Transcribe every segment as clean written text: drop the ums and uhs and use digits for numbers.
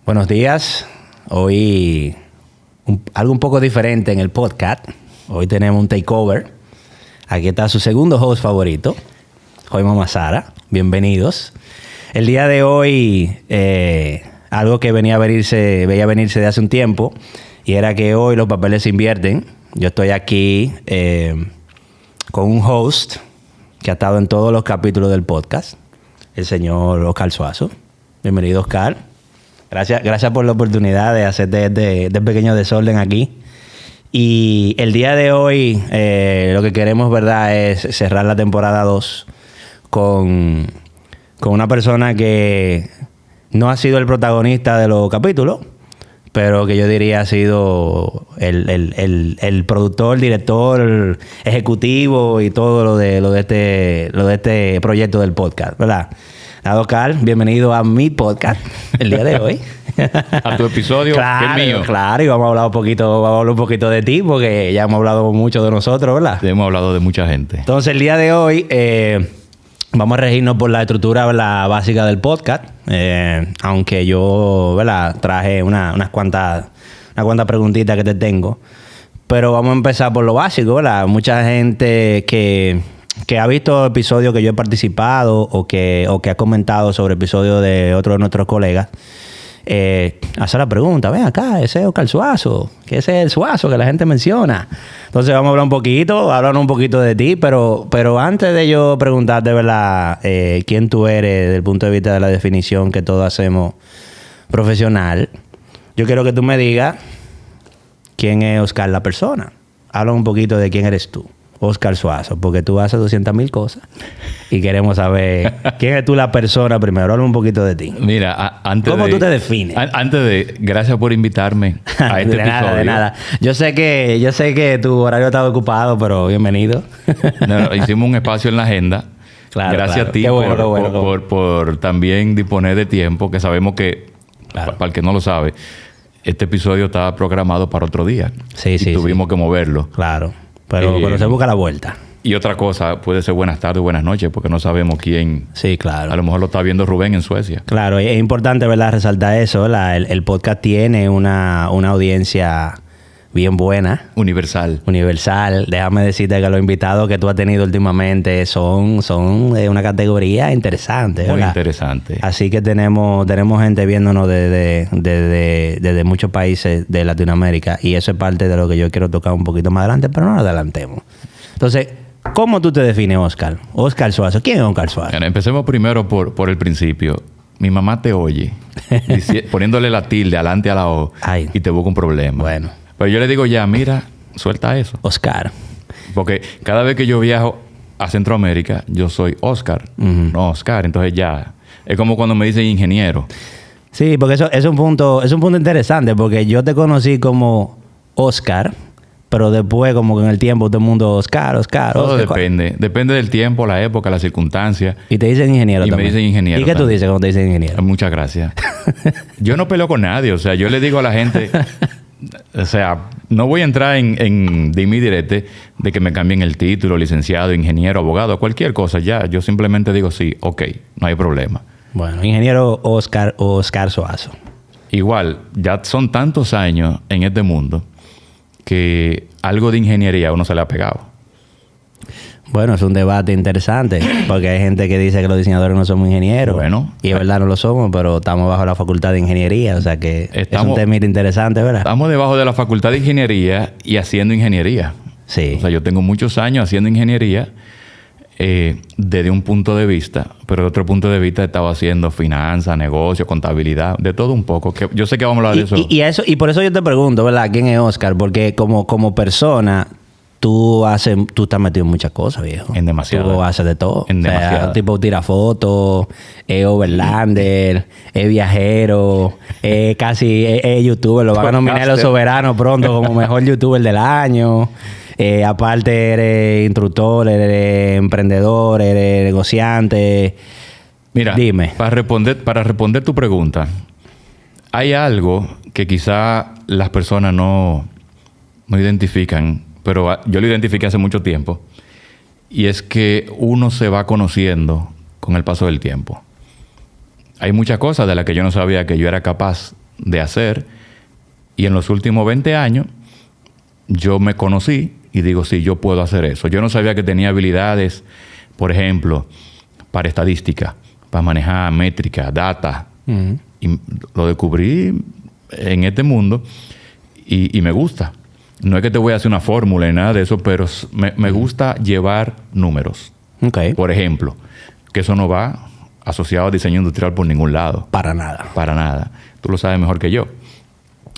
Buenos días. Hoy algo un poco diferente en el podcast. Hoy tenemos un takeover. Aquí está su segundo host favorito, Joima Mazara. Bienvenidos. El día de hoy, algo que veía venirse de hace un tiempo, y era que hoy los papeles se invierten. Yo estoy aquí con un host que ha estado en todos los capítulos del podcast, el señor Oscar Suazo. Bienvenido, Oscar. Gracias por la oportunidad de hacer de pequeño desorden aquí. Y el día de hoy lo que queremos, ¿verdad?, es cerrar la temporada 2 con una persona que no ha sido el protagonista de los capítulos, pero que yo diría ha sido el productor, director, ejecutivo y todo lo de este proyecto del podcast, ¿verdad? Oscar, bienvenido a mi podcast el día de hoy. A tu episodio, claro, que es mío. Claro, y vamos a hablar un poquito de ti, porque ya hemos hablado mucho de nosotros, ¿verdad? Hemos hablado de mucha gente. Entonces, el día de hoy vamos a regirnos por la estructura, ¿verdad?, básica del podcast. Aunque yo, ¿verdad?, traje unas cuantas preguntitas que te tengo. Pero vamos a empezar por lo básico, ¿verdad? Mucha gente que ha visto episodios que yo he participado o que ha comentado sobre episodios de otros de nuestros colegas, hace la pregunta: ven acá, ese es Oscar Suazo, que ese es el Suazo que la gente menciona. Entonces vamos a hablar un poquito de ti, pero antes de yo preguntarte, ¿verdad?, quién tú eres desde el punto de vista de la definición que todos hacemos profesional, yo quiero que tú me digas quién es Oscar la persona. Habla un poquito de quién eres tú, Oscar Suazo, porque tú haces 200,000 cosas y queremos saber quién es tú la persona primero. Habla un poquito de ti. Mira, ¿Cómo tú te defines? Gracias por invitarme a este episodio. De nada. Yo sé que tu horario está ocupado, pero bienvenido. No, hicimos un espacio en la agenda. Claro, gracias a ti por también disponer de tiempo, que sabemos que, para el que no lo sabe, este episodio estaba programado para otro día. Sí. Tuvimos que moverlo. Claro. Pero se busca la vuelta. Y otra cosa, puede ser buenas tardes o buenas noches, porque no sabemos quién. Sí, claro. A lo mejor lo está viendo Rubén en Suecia. Claro, es importante, ¿verdad?, resaltar eso, ¿verdad? El podcast tiene una audiencia bien buena. Universal. Déjame decirte que los invitados que tú has tenido últimamente son de una categoría interesante, ¿verdad? Muy interesante. Así que tenemos gente viéndonos desde muchos países de Latinoamérica, y eso es parte de lo que yo quiero tocar un poquito más adelante, pero no nos adelantemos. Entonces, ¿cómo tú te defines, Oscar? Oscar Suazo. ¿Quién es Oscar Suazo? Bueno, empecemos primero por el principio. Mi mamá te oye poniéndole la tilde adelante a la O. Ay. Y te busca un problema. Bueno. Pero yo le digo ya, mira, suelta eso. Oscar. Porque cada vez que yo viajo a Centroamérica, yo soy Oscar. No Oscar. Entonces ya, es como cuando me dicen ingeniero. Sí, porque eso es un punto interesante, porque yo te conocí como Oscar, pero después, como que en el tiempo, todo el mundo Oscar. Todo depende. Depende del tiempo, la época, las circunstancias. Y te dicen ingeniero también. Y me dicen ingeniero. ¿Y qué tú dices cuando te dicen ingeniero? Muchas gracias. Yo no peleo con nadie. O sea, yo le digo a la gente... O sea, no voy a entrar en dime y direte de que me cambien el título, licenciado, ingeniero, abogado, cualquier cosa. Ya, yo simplemente digo sí, ok, no hay problema. Bueno, ingeniero Oscar Suazo. Igual, ya son tantos años en este mundo que algo de ingeniería a uno se le ha pegado. Bueno, es un debate interesante, porque hay gente que dice que los diseñadores no somos ingenieros. Bueno. Y es verdad, no lo somos, pero estamos bajo la facultad de ingeniería. O sea que es un tema interesante, ¿verdad? Estamos debajo de la facultad de ingeniería y haciendo ingeniería. Sí. O sea, yo tengo muchos años haciendo ingeniería desde un punto de vista, pero de otro punto de vista estaba haciendo finanzas, negocios, contabilidad, de todo un poco. Que yo sé que vamos a hablar de eso. Y por eso yo te pregunto, ¿verdad?, ¿quién es Oscar? Porque como persona... Tú estás metido en muchas cosas, viejo. En demasiado. Tú haces de todo. En demasiado. Tipo tira fotos, es overlander, es viajero, casi es youtuber. Lo van a nominar a Los Soberanos pronto como mejor youtuber del año. Aparte eres instructor, eres emprendedor, eres negociante. Mira, dime. Para responder tu pregunta, hay algo que quizá las personas no identifican, pero yo lo identifiqué hace mucho tiempo, y es que uno se va conociendo con el paso del tiempo. Hay muchas cosas de las que yo no sabía que yo era capaz de hacer. Y en los últimos 20 años, yo me conocí y digo, sí, yo puedo hacer eso. Yo no sabía que tenía habilidades, por ejemplo, para estadística, para manejar métrica, data. Y lo descubrí en este mundo y me gusta. No es que te voy a hacer una fórmula ni nada de eso, pero me gusta llevar números. Okay. Por ejemplo, que eso no va asociado a diseño industrial por ningún lado. Para nada. Para nada. Tú lo sabes mejor que yo.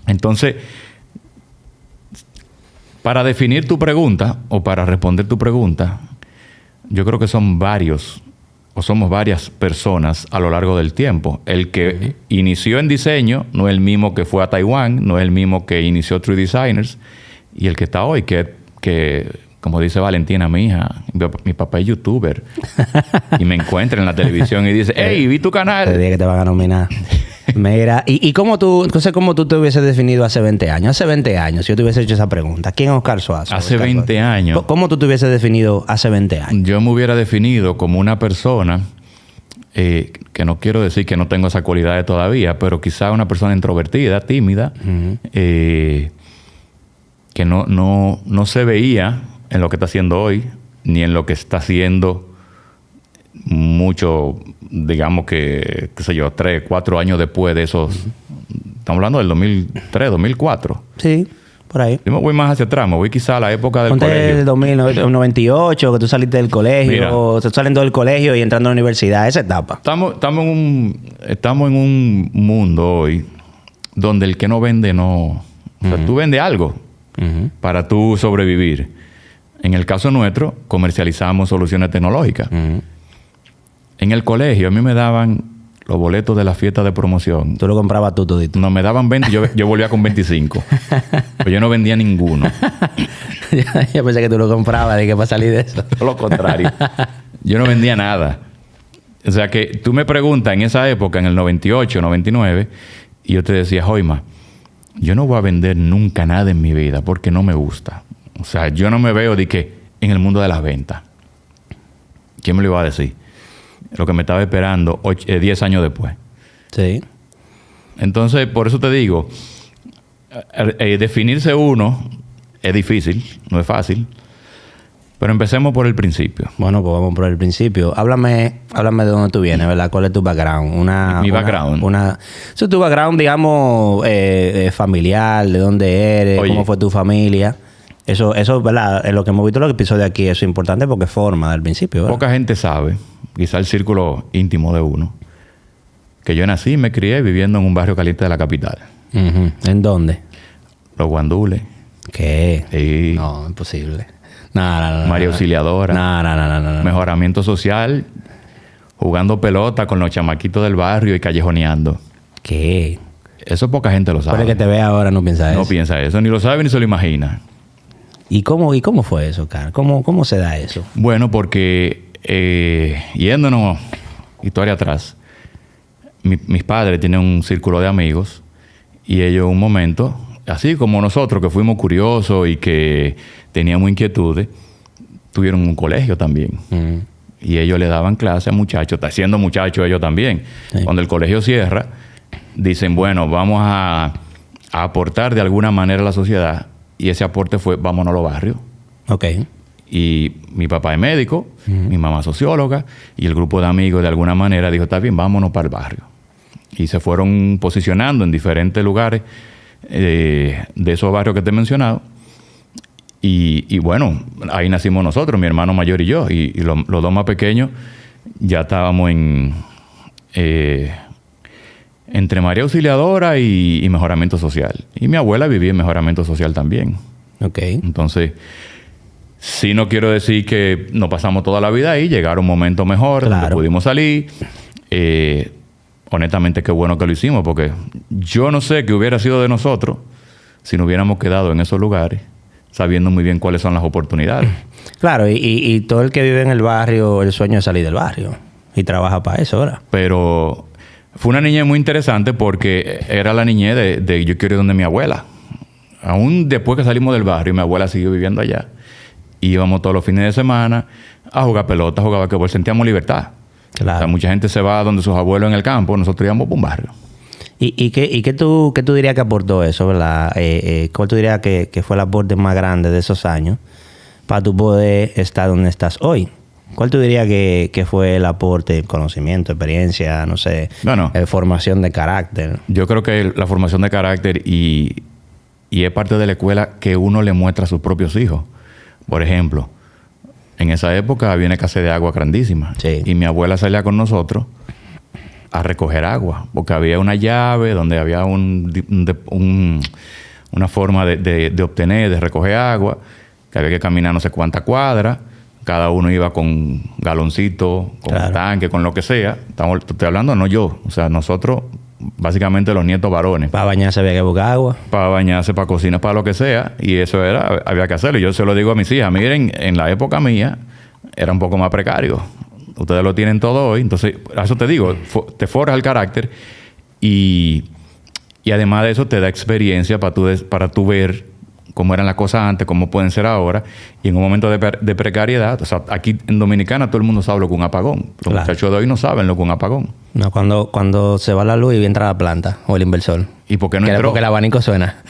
Entonces, para definir tu pregunta o para responder tu pregunta, yo creo que somos varias personas a lo largo del tiempo. El que inició en diseño no es el mismo que fue a Taiwán, no es el mismo que inició True Designers, y el que está hoy, que como dice Valentina, mi hija, mi papá es youtuber, y me encuentra en la televisión y dice, hey, vi tu canal. Te dije que te van a nominar. Mira, ¿y cómo tú te hubieses definido hace 20 años? Hace 20 años, si yo te hubiese hecho esa pregunta, ¿quién es Oscar Suazo? Hace 20 años. ¿Cómo tú te hubieses definido hace 20 años? Yo me hubiera definido como una persona, que no quiero decir que no tengo esas cualidades todavía, pero quizá una persona introvertida, tímida, que no se veía en lo que está haciendo hoy, ni en lo que está haciendo mucho, digamos que, qué sé yo, 3, 4 años después de esos. Estamos hablando del 2003, 2004. Sí, por ahí. Yo me voy más hacia atrás, me voy quizá a la época del colegio. El 2098, que tú saliste del colegio, Mira, o saliendo del colegio y entrando a la universidad, esa etapa. Estamos en un mundo hoy donde el que no vende no... O sea, tú vendes algo para tú sobrevivir. En el caso nuestro, comercializamos soluciones tecnológicas. En el colegio, a mí me daban los boletos de la fiesta de promoción. Tú lo comprabas tú todito. No, me daban 20, yo volvía con 25. Pero yo no vendía ninguno. Yo pensé que tú lo comprabas, de que para salir de eso. Todo lo contrario. Yo no vendía nada. O sea que tú me preguntas en esa época, en el 98, 99, y yo te decía, Joima, yo no voy a vender nunca nada en mi vida porque no me gusta. O sea, yo no me veo de que en el mundo de las ventas. ¿Quién me lo iba a decir? Lo que me estaba esperando 10 años después. Sí. Entonces, por eso te digo, definirse uno es difícil, no es fácil. Pero empecemos por el principio. Bueno, pues vamos por el principio. Háblame de dónde tú vienes, ¿verdad? ¿Cuál es tu background? Mi background. Eso es tu background, digamos, familiar, de dónde eres, Oye, cómo fue tu familia. Eso, ¿verdad? En lo que hemos visto en los episodios aquí, eso es importante porque forma del principio, ¿verdad? Poca gente sabe, quizá el círculo íntimo de uno, que yo nací y me crié viviendo en un barrio caliente de la capital. ¿En dónde? Los Guandules. ¿Qué? Sí. No, imposible. No. María Auxiliadora. No. Mejoramiento social, jugando pelota con los chamaquitos del barrio y callejoneando. ¿Qué? Eso poca gente lo sabe. Por el que te ve ahora no piensa eso. No piensa eso, ni lo sabe ni se lo imagina. ¿Y cómo fue eso, cara? ¿Cómo se da eso? Bueno, porque yéndonos historia atrás, mis padres tienen un círculo de amigos y ellos un momento, así como nosotros que fuimos curiosos y que teníamos inquietudes, tuvieron un colegio también. Y ellos le daban clase a muchachos, siendo muchachos ellos también. Sí. Cuando el colegio cierra, dicen, bueno, vamos a aportar de alguna manera a la sociedad. Y ese aporte fue, vámonos a los barrios. Ok. Y mi papá es médico, mi mamá socióloga, y el grupo de amigos de alguna manera dijo, está bien, vámonos para el barrio. Y se fueron posicionando en diferentes lugares de esos barrios que te he mencionado. Y bueno, ahí nacimos nosotros, mi hermano mayor y yo. Y los dos más pequeños ya estábamos entre María Auxiliadora y mejoramiento social. Y mi abuela vivía en mejoramiento social también. Ok. Entonces, sí, no quiero decir que nos pasamos toda la vida ahí. Llegaron momentos mejores, claro, donde pudimos salir. Honestamente, qué bueno que lo hicimos, porque yo no sé qué hubiera sido de nosotros si no hubiéramos quedado en esos lugares, sabiendo muy bien cuáles son las oportunidades. Claro, y todo el que vive en el barrio, el sueño es salir del barrio. Y trabaja para eso, ¿verdad? Pero fue una niñez muy interesante porque era la niñez de yo quiero ir donde mi abuela. Aún después que salimos del barrio, mi abuela siguió viviendo allá. Íbamos todos los fines de semana a jugar pelota, a jugar basquetbol. Sentíamos libertad. Claro. O sea, mucha gente se va donde sus abuelos en el campo. Nosotros íbamos por un barrio. ¿Qué tú dirías que aportó eso, verdad? ¿Cuál tú dirías que fue el aporte más grande de esos años para tu poder estar donde estás hoy? ¿Cuál tú dirías que fue el aporte, conocimiento, experiencia, no sé, formación de carácter? Yo creo que la formación de carácter y es parte de la escuela que uno le muestra a sus propios hijos. Por ejemplo, en esa época había una escasez de agua grandísima. Sí. Y mi abuela salía con nosotros a recoger agua, porque había una llave donde había una forma de obtener, de recoger agua, que había que caminar no sé cuántas cuadras. Cada uno iba con galoncito, con tanque, con lo que sea. Estoy hablando, no yo. O sea, nosotros, básicamente los nietos varones. Para bañarse había que buscar agua. Para bañarse, para cocinar, para lo que sea. Y eso había que hacerlo. Y yo se lo digo a mis hijas. Miren, en la época mía era un poco más precario. Ustedes lo tienen todo hoy. Entonces, a eso te digo, te forja el carácter. Y además de eso, te da experiencia para tú ver cómo eran las cosas antes, cómo pueden ser ahora, y en un momento de precariedad. O sea, aquí en Dominicana todo el mundo sabe lo que es un apagón. Los muchachos de hoy no saben lo que es un apagón. No, cuando se va la luz y entra la planta o el inversor. ¿Y por qué no entró? Porque el abanico suena.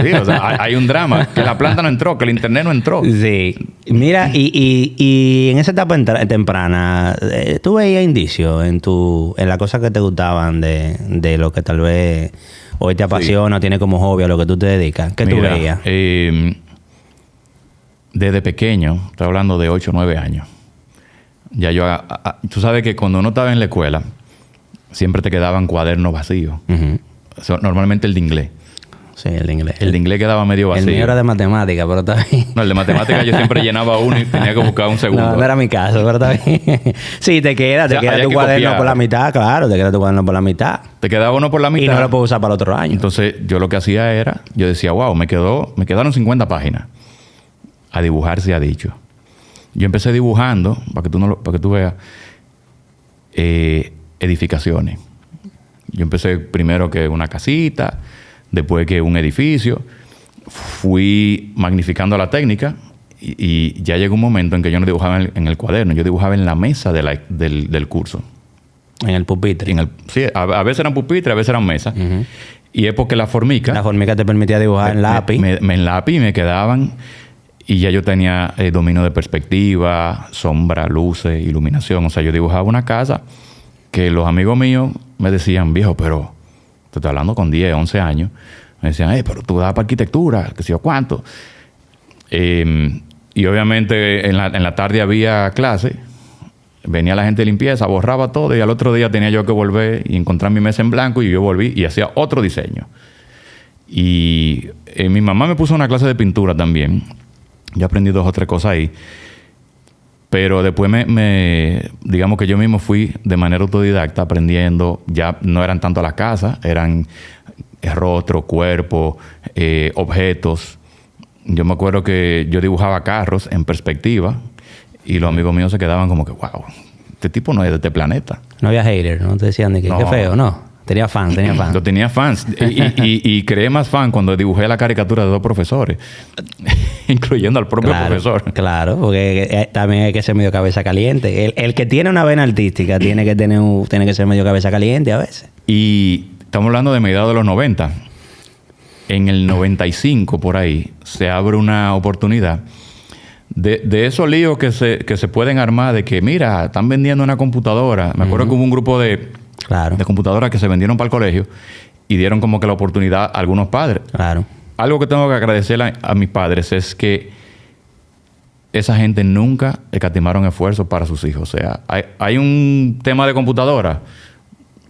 Sí, o sea, hay un drama. Que la planta no entró, que el internet no entró. Sí. Mira, y en esa etapa temprana, ¿tú veías indicios en las cosas que te gustaban de lo que tal vez hoy te apasiona o tienes como hobby a lo que tú te dedicas? ¿Qué tú veías? Desde pequeño, estoy hablando de 8 o 9 años. Ya yo... tú sabes que cuando uno estaba en la escuela, siempre te quedaban cuadernos vacíos. Uh-huh. O sea, normalmente el de inglés. Sí, el de inglés. El de inglés quedaba medio vacío. El mío era de matemática, pero está bien. No, el de matemática yo siempre llenaba uno y tenía que buscar un segundo. No era mi caso, pero está bien. Sí, te queda tu cuaderno por la mitad, claro. Te queda tu cuaderno por la mitad. Te quedaba uno por la mitad. Y no lo puedo usar para el otro año. Entonces, yo lo que hacía era... Yo decía, wow, me quedaron 50 páginas. A dibujar se ha dicho. Yo empecé dibujando, para que tú veas, edificaciones. Yo empecé primero que una casita, después que un edificio. Fui magnificando la técnica y ya llegó un momento en que yo no dibujaba en el cuaderno, yo dibujaba en la mesa del curso. En el pupitre. Sí, a veces eran pupitres, a veces eran mesas. Uh-huh. Y es porque la formica te permitía dibujar en lápiz. En lápiz me quedaban... Y ya yo tenía dominio de perspectiva, sombra, luces, iluminación. O sea, yo dibujaba una casa que los amigos míos me decían, viejo, pero te estoy hablando con 10, 11 años. Me decían, pero tú das para arquitectura, qué sé yo cuánto. Y obviamente en la tarde había clase. Venía la gente de limpieza, borraba todo y al otro día tenía yo que volver y encontrar mi mesa en blanco y yo volví y hacía otro diseño. Y mi mamá me puso una clase de pintura también. Yo aprendí 2 o 3 cosas ahí. Pero después digamos que yo mismo fui de manera autodidacta aprendiendo. Ya no eran tanto las casas, eran rostro, cuerpo, objetos. Yo me acuerdo que yo dibujaba carros en perspectiva y los amigos míos se quedaban como que, wow, este tipo no es de este planeta. No había haters, ¿no? Te decían de que qué feo, ¿no? Tenía fans. Yo tenía fans. Y creé más fans cuando dibujé la caricatura de 2 profesores. Incluyendo al propio profesor. Claro, porque también hay que ser medio cabeza caliente. El que tiene una vena artística tiene que ser medio cabeza caliente a veces. Y estamos hablando de mediados de los 90. En el 95, por ahí, se abre una oportunidad de esos líos que se pueden armar de que, mira, están vendiendo una computadora. Me acuerdo que hubo un grupo de computadoras que se vendieron para el colegio y dieron como que la oportunidad a algunos padres. Claro. Algo que tengo que agradecer a mis padres es que esa gente nunca escatimaron esfuerzos para sus hijos. O sea, hay un tema de computadora,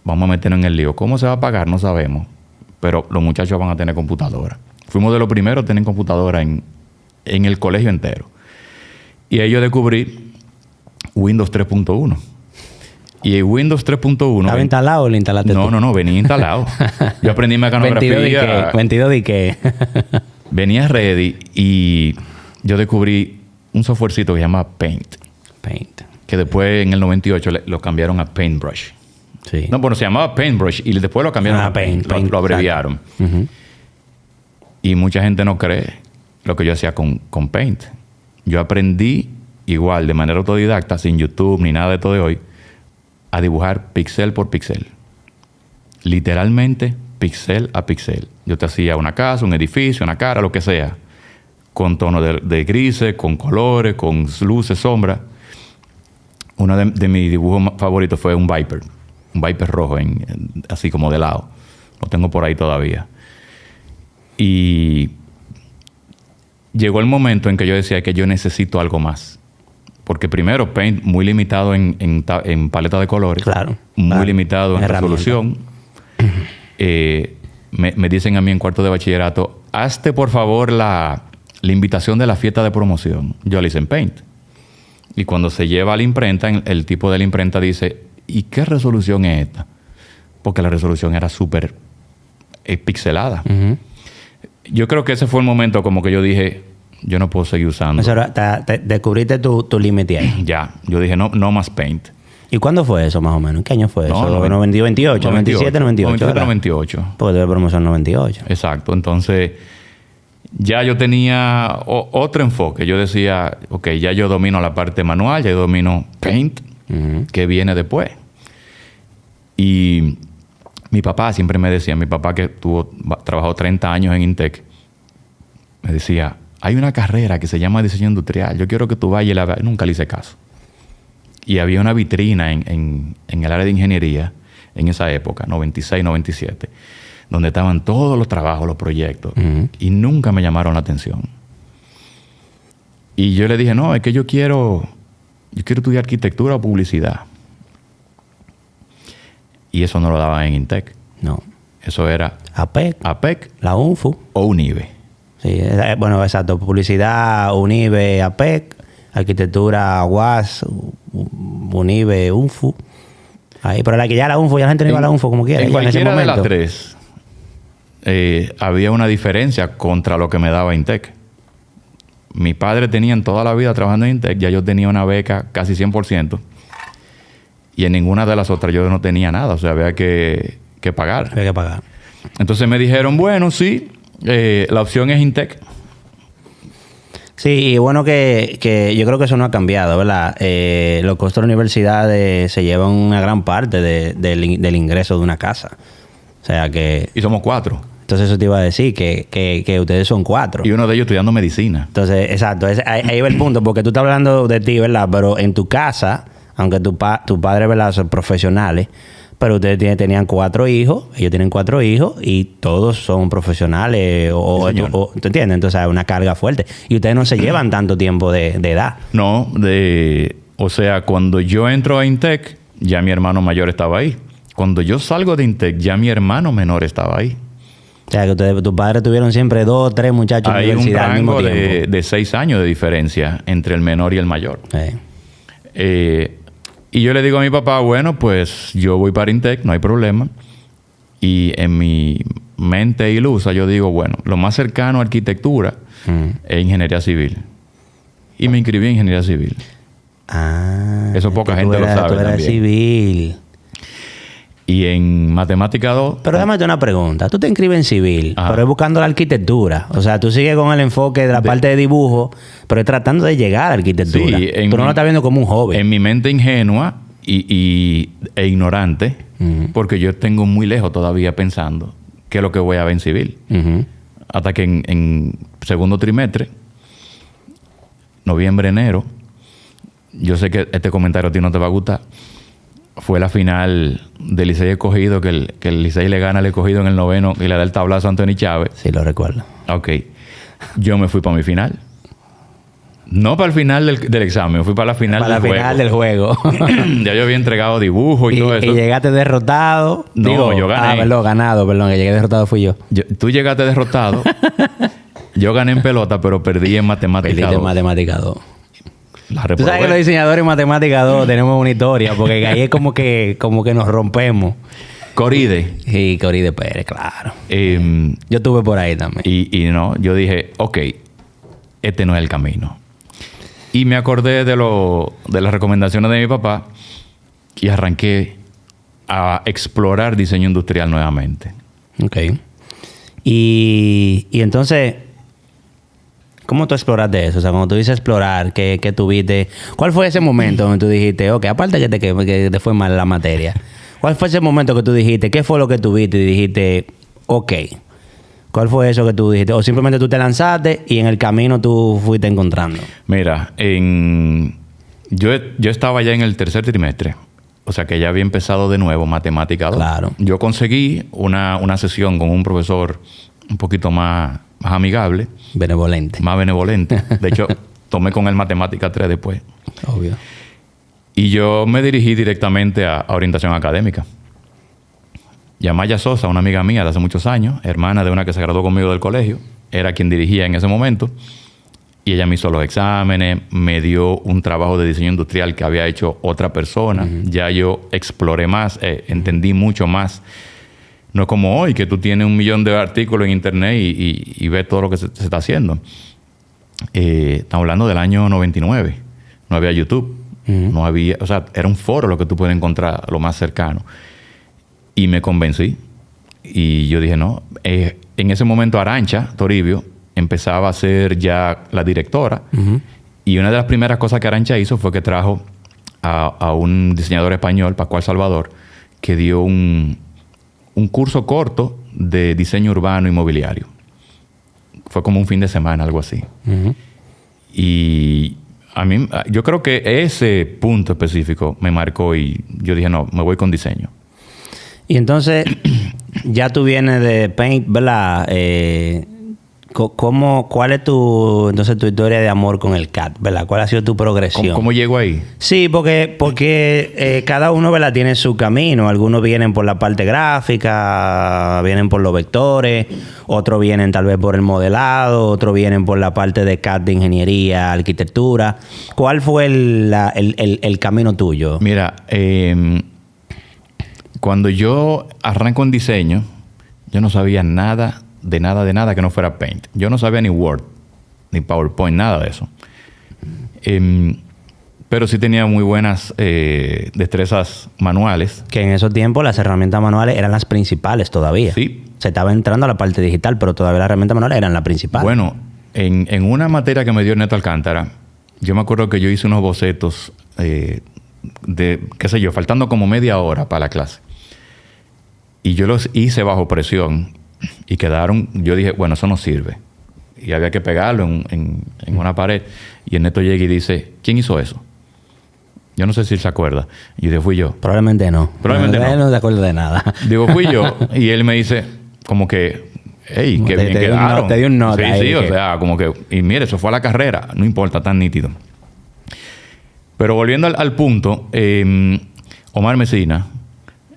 vamos a meternos en el lío. ¿Cómo se va a pagar? No sabemos. Pero los muchachos van a tener computadora. Fuimos de los primeros a tener computadora en el colegio entero. Y ahí yo descubrí Windows 3.1. Y el Windows 3.1... ¿Estaba instalado o lo instalaste tú? No, venía instalado. Yo aprendí mecanografía. 22 de qué. Venía ready y yo descubrí un softwarecito que se llama Paint. Que después en el 98 lo cambiaron a Paintbrush. Sí. No, bueno, se llamaba Paintbrush y después lo cambiaron a Paint. Lo abreviaron. Uh-huh. Y mucha gente no cree lo que yo hacía con Paint. Yo aprendí igual, de manera autodidacta, sin YouTube ni nada de todo de hoy, a dibujar píxel por píxel. Literalmente pixel a pixel. Yo te hacía una casa, un edificio, una cara, lo que sea, con tonos de grises, con colores, con luces, sombras. Uno de mis dibujos favoritos fue un Viper rojo, así como de lado. Lo tengo por ahí todavía. Y llegó el momento en que yo decía que yo necesito algo más. Porque primero, Paint muy limitado en paleta de colores. Claro. Muy limitado en resolución. Me dicen a mí en cuarto de bachillerato, hazte por favor la invitación de la fiesta de promoción. Yo la hice en Paint. Y cuando se lleva a la imprenta, el tipo de la imprenta dice, ¿y qué resolución es esta? Porque la resolución era súper pixelada. Uh-huh. Yo creo que ese fue el momento como que yo dije, yo no puedo seguir usando. O sea, descubriste tu límite ahí. Ya, yo dije, no más Paint. ¿Y cuándo fue eso más o menos? ¿En qué año fue eso? 98, 97, 98. 98. Pues de promoción 98. Exacto. Entonces, ya yo tenía otro enfoque. Yo decía, ok, ya yo domino la parte manual, ya yo domino Paint, que viene después. Y mi papá siempre me decía, mi papá que trabajó 30 años en Intec, me decía, hay una carrera que se llama diseño industrial, yo quiero que tú vayas y la veas. Nunca le hice caso. Y había una vitrina en el área de ingeniería en esa época, 96, 97, donde estaban todos los trabajos, los proyectos, y nunca me llamaron la atención. Y yo le dije, no, es que yo quiero estudiar arquitectura o publicidad. Y eso no lo daban en Intec. No. Eso era APEC, la UNFU o UNIBE. Sí, bueno, exacto. Publicidad, UNIBE, APEC, arquitectura, UAS, UNIBE, UNFU. Ahí, pero la UNFU, ya la gente no iba a la UNFU como quiera. En cualquiera de las tres había una diferencia contra lo que me daba Intec. Mi padre tenía toda la vida trabajando en Intec, ya yo tenía una beca casi 100%. Y en ninguna de las otras yo no tenía nada. O sea, había que pagar. Había que pagar. Entonces me dijeron, bueno, sí, la opción es Intec. Sí, y bueno que yo creo que eso no ha cambiado, ¿verdad? Los costos de la universidad se llevan una gran parte del ingreso de una casa. O sea que... Y somos 4. Entonces eso te iba a decir, que ustedes son 4. Y uno de ellos estudiando medicina. Entonces, exacto. Ahí va el punto, porque tú estás hablando de ti, ¿verdad? Pero en tu casa, aunque tu padre, ¿verdad?, son profesionales, pero ustedes tenían 4 hijos, ellos tienen 4 hijos y todos son profesionales ¿te entiendes? Entonces hay una carga fuerte. Y ustedes no se llevan tanto tiempo de edad. No, o sea, cuando yo entro a Intec, ya mi hermano mayor estaba ahí. Cuando yo salgo de Intec, ya mi hermano menor estaba ahí. O sea, que tus padres tuvieron siempre 2 o 3 muchachos en la universidad al mismo tiempo. Hay un rango de 6 años de diferencia entre el menor y el mayor. Y yo le digo a mi papá, bueno, pues yo voy para Intec, no hay problema. Y en mi mente ilusa yo digo, bueno, lo más cercano a arquitectura es ingeniería civil. Y me inscribí en ingeniería civil. Eso poca gente lo sabe también. Civil. Y en matemática 2... Pero déjame hacer una pregunta. Tú te inscribes en civil, pero es buscando la arquitectura. O sea, tú sigues con el enfoque de la parte de dibujo, pero es tratando de llegar a la arquitectura. Sí, tú no lo estás viendo como un hobby. En mi mente ingenua e ignorante, porque yo tengo muy lejos todavía pensando qué es lo que voy a ver en civil. Hasta que en segundo trimestre, noviembre, enero, yo sé que este comentario a ti no te va a gustar, fue la final del Licey Escogido, que el Licey le gana al Escogido en el 9º y le da el tablazo a Anthony Chávez. Sí, lo recuerdo. Ok. Yo me fui para mi final. No para el final del examen, me fui para la final del juego. Para la final del juego. Ya yo había entregado dibujos y todo eso. Y llegaste derrotado. No, yo gané. Ganado, que llegué derrotado fui yo. Tú llegaste derrotado. Yo gané en pelota, pero perdí en matemática 2. Perdí en matemática 2. Tú sabes que los diseñadores en matemática 2 tenemos una historia, porque ahí es como que nos rompemos. Coride. Sí, Coride Pérez, claro. Yo estuve por ahí también. Y no, yo dije, ok, este no es el camino. Y me acordé de las recomendaciones de mi papá y arranqué a explorar diseño industrial nuevamente. Ok. Y entonces, ¿cómo tú exploraste eso? O sea, cuando tú dices explorar, ¿qué tuviste? ¿Cuál fue ese momento donde tú dijiste, ok, aparte que te fue mal la materia, ¿cuál fue ese momento que tú dijiste? ¿Qué fue lo que tuviste? Y dijiste, ok, ¿cuál fue eso que tú dijiste? ¿O simplemente tú te lanzaste y en el camino tú fuiste encontrando? Mira, yo estaba ya en el tercer trimestre. O sea, que ya había empezado de nuevo matemática 2. Claro. Yo conseguí una sesión con un profesor un poquito más amigable. Benevolente. Más benevolente. De hecho, tomé con él matemática 3 después. Obvio. Y yo me dirigí directamente a orientación académica. Y Amaya Sosa, una amiga mía de hace muchos años, hermana de una que se graduó conmigo del colegio, era quien dirigía en ese momento. Y ella me hizo los exámenes, me dio un trabajo de diseño industrial que había hecho otra persona. Ya yo exploré más, entendí mucho más. No es como hoy, que tú tienes 1 millón de artículos en internet y ves todo lo que se está haciendo. Estamos hablando del año 99. No había YouTube. No había... O sea, era un foro lo que tú puedes encontrar lo más cercano. Y me convencí. Y yo dije, no. En ese momento Arancha Toribio empezaba a ser ya la directora. Y una de las primeras cosas que Arancha hizo fue que trajo a un diseñador español, Pascual Salvador, que dio un curso corto de diseño urbano inmobiliario. Fue como un fin de semana, algo así. Y yo creo que ese punto específico me marcó y yo dije, no, me voy con diseño. Y entonces, ya tú vienes de Paint, ¿verdad? ¿Cuál es tu historia de amor con el CAD, ¿verdad? ¿Cuál ha sido tu progresión? ¿Cómo llego ahí? Sí, porque cada uno, ¿verdad?, tiene su camino. Algunos vienen por la parte gráfica, vienen por los vectores, otros vienen tal vez por el modelado, otros vienen por la parte de CAD de ingeniería, arquitectura. ¿Cuál fue el camino tuyo? Mira, cuando yo arranco en diseño, yo no sabía nada de nada que no fuera Paint. Yo no sabía ni Word, ni PowerPoint, nada de eso. Pero sí tenía muy buenas destrezas manuales. Que en esos tiempos las herramientas manuales eran las principales todavía. Sí. Se estaba entrando a la parte digital, pero todavía las herramientas manuales eran la principal. Bueno, en una materia que me dio Neto Alcántara, yo me acuerdo que yo hice unos bocetos de, qué sé yo, faltando como media hora para la clase. Y yo los hice bajo presión y quedaron... Yo dije, bueno, eso no sirve. Y había que pegarlo en una pared. Y el Neto llega y dice, ¿quién hizo eso? Yo no sé si él se acuerda. Y yo dije, fui yo. Probablemente no. Probablemente no. Él no se acuerda de nada. Digo, fui yo. Y él me dice, como que, hey, qué bien quedaron. Te dio un nota. Sí, o sea, como que... Y mire, eso fue a la carrera. No importa, tan nítido. Pero volviendo al punto, Omar Mesina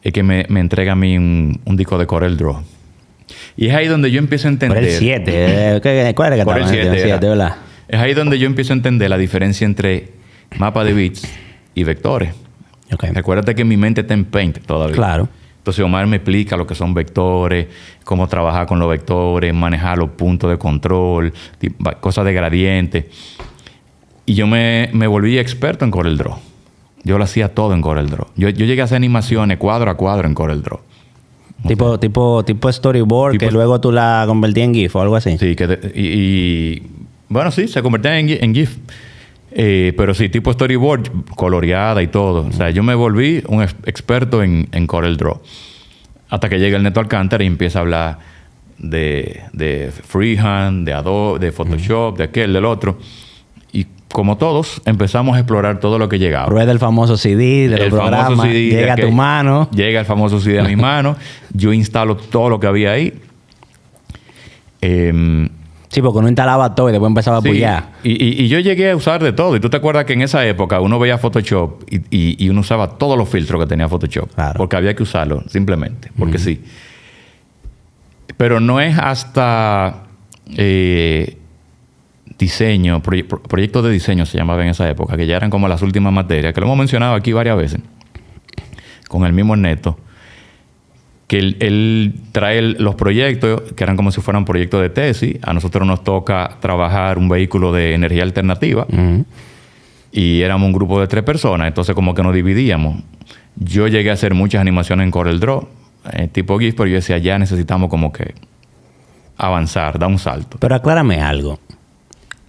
es que me entrega a mí un disco de Corel Draw. Y es ahí donde yo empiezo a entender... Corel 7. ¿Cuál era que Corel 7, ¿verdad? Es ahí donde yo empiezo a entender la diferencia entre mapa de bits y vectores. Okay. Recuérdate que mi mente está en Paint todavía. Claro. Entonces Omar me explica lo que son vectores, cómo trabajar con los vectores, manejar los puntos de control, cosas de gradiente. Y yo me volví experto en Corel Draw. Yo lo hacía todo en Corel Draw. Yo llegué a hacer animaciones cuadro a cuadro en Corel Draw. Tipo storyboard, que luego tú la convertías en GIF o algo así. Sí, bueno, sí, se convertía en GIF. Pero sí, tipo storyboard, coloreada y todo. O sea, yo me volví un experto en Corel Draw. Hasta que llega el Neto Alcántara y empieza a hablar de freehand, de Adobe, de Photoshop, de aquel, del otro. Y como todos, empezamos a explorar todo lo que llegaba. Rueda el famoso CD de los programas, llega a tu mano. Llega el famoso CD a mi mano. Yo instalo todo lo que había ahí. Sí, porque uno instalaba todo y después empezaba a apoyar. Y yo llegué a usar de todo. Y tú te acuerdas que en esa época uno veía Photoshop y uno usaba todos los filtros que tenía Photoshop. Claro. Porque había que usarlo, simplemente. Porque sí. Pero no es hasta... diseño, proyectos de diseño se llamaba en esa época, que ya eran como las últimas materias, que lo hemos mencionado aquí varias veces, con el mismo Neto, que él trae los proyectos, que eran como si fueran proyectos de tesis. A nosotros nos toca trabajar un vehículo de energía alternativa, y éramos un grupo de 3 personas, entonces como que nos dividíamos. Yo llegué a hacer muchas animaciones en Corel Draw, tipo GIF, pero yo decía, ya necesitamos como que avanzar, dar un salto. Pero aclárame algo.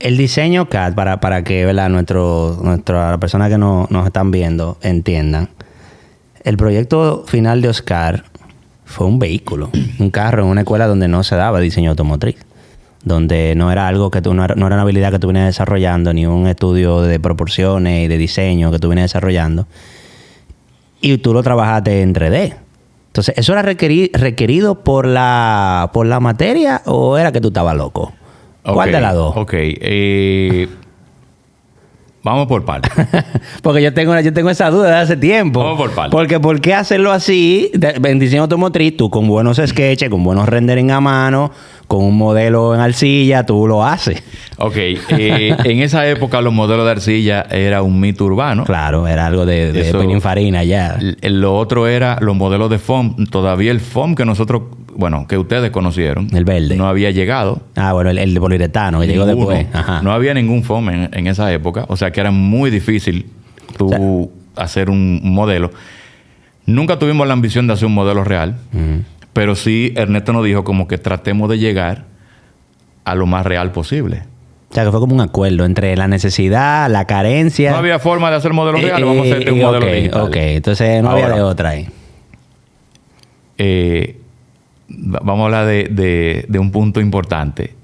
El diseño CAD, para que, ¿verdad?, las personas que nos están viendo entiendan. El proyecto final de Oscar fue un vehículo, un carro en una escuela donde no se daba diseño automotriz. Donde no era algo que no era una habilidad que tú venías desarrollando, ni un estudio de proporciones y de diseño que tú venías desarrollando. Y tú lo trabajaste en 3D. Entonces, ¿eso era requerido por la materia o era que tú estabas loco? ¿Cuál de las dos? Ok. Vamos por partes. Porque yo tengo esa duda de hace tiempo. Vamos por partes. Porque ¿por qué hacerlo así? En diseño automotriz, tú con buenos sketches, con buenos rendering a mano, con un modelo en arcilla, tú lo haces. Ok. En esa época los modelos de arcilla era un mito urbano. Claro, era algo de Pininfarina ya. Lo otro era los modelos de foam. Todavía el foam que nosotros, que ustedes conocieron. El verde. No había llegado. Ah, bueno, el de poliuretano que llegó después. Ajá. No había ningún foam en esa época. O sea que era muy difícil tú hacer un modelo. Nunca tuvimos la ambición de hacer un modelo real. Pero sí, Ernesto nos dijo como que tratemos de llegar a lo más real posible. O sea, que fue como un acuerdo entre la necesidad, la carencia. No había forma de hacer modelos reales. Vamos a hacer un modelo digital. Ok, entonces no había de otra ahí. Vamos a hablar de un punto importante.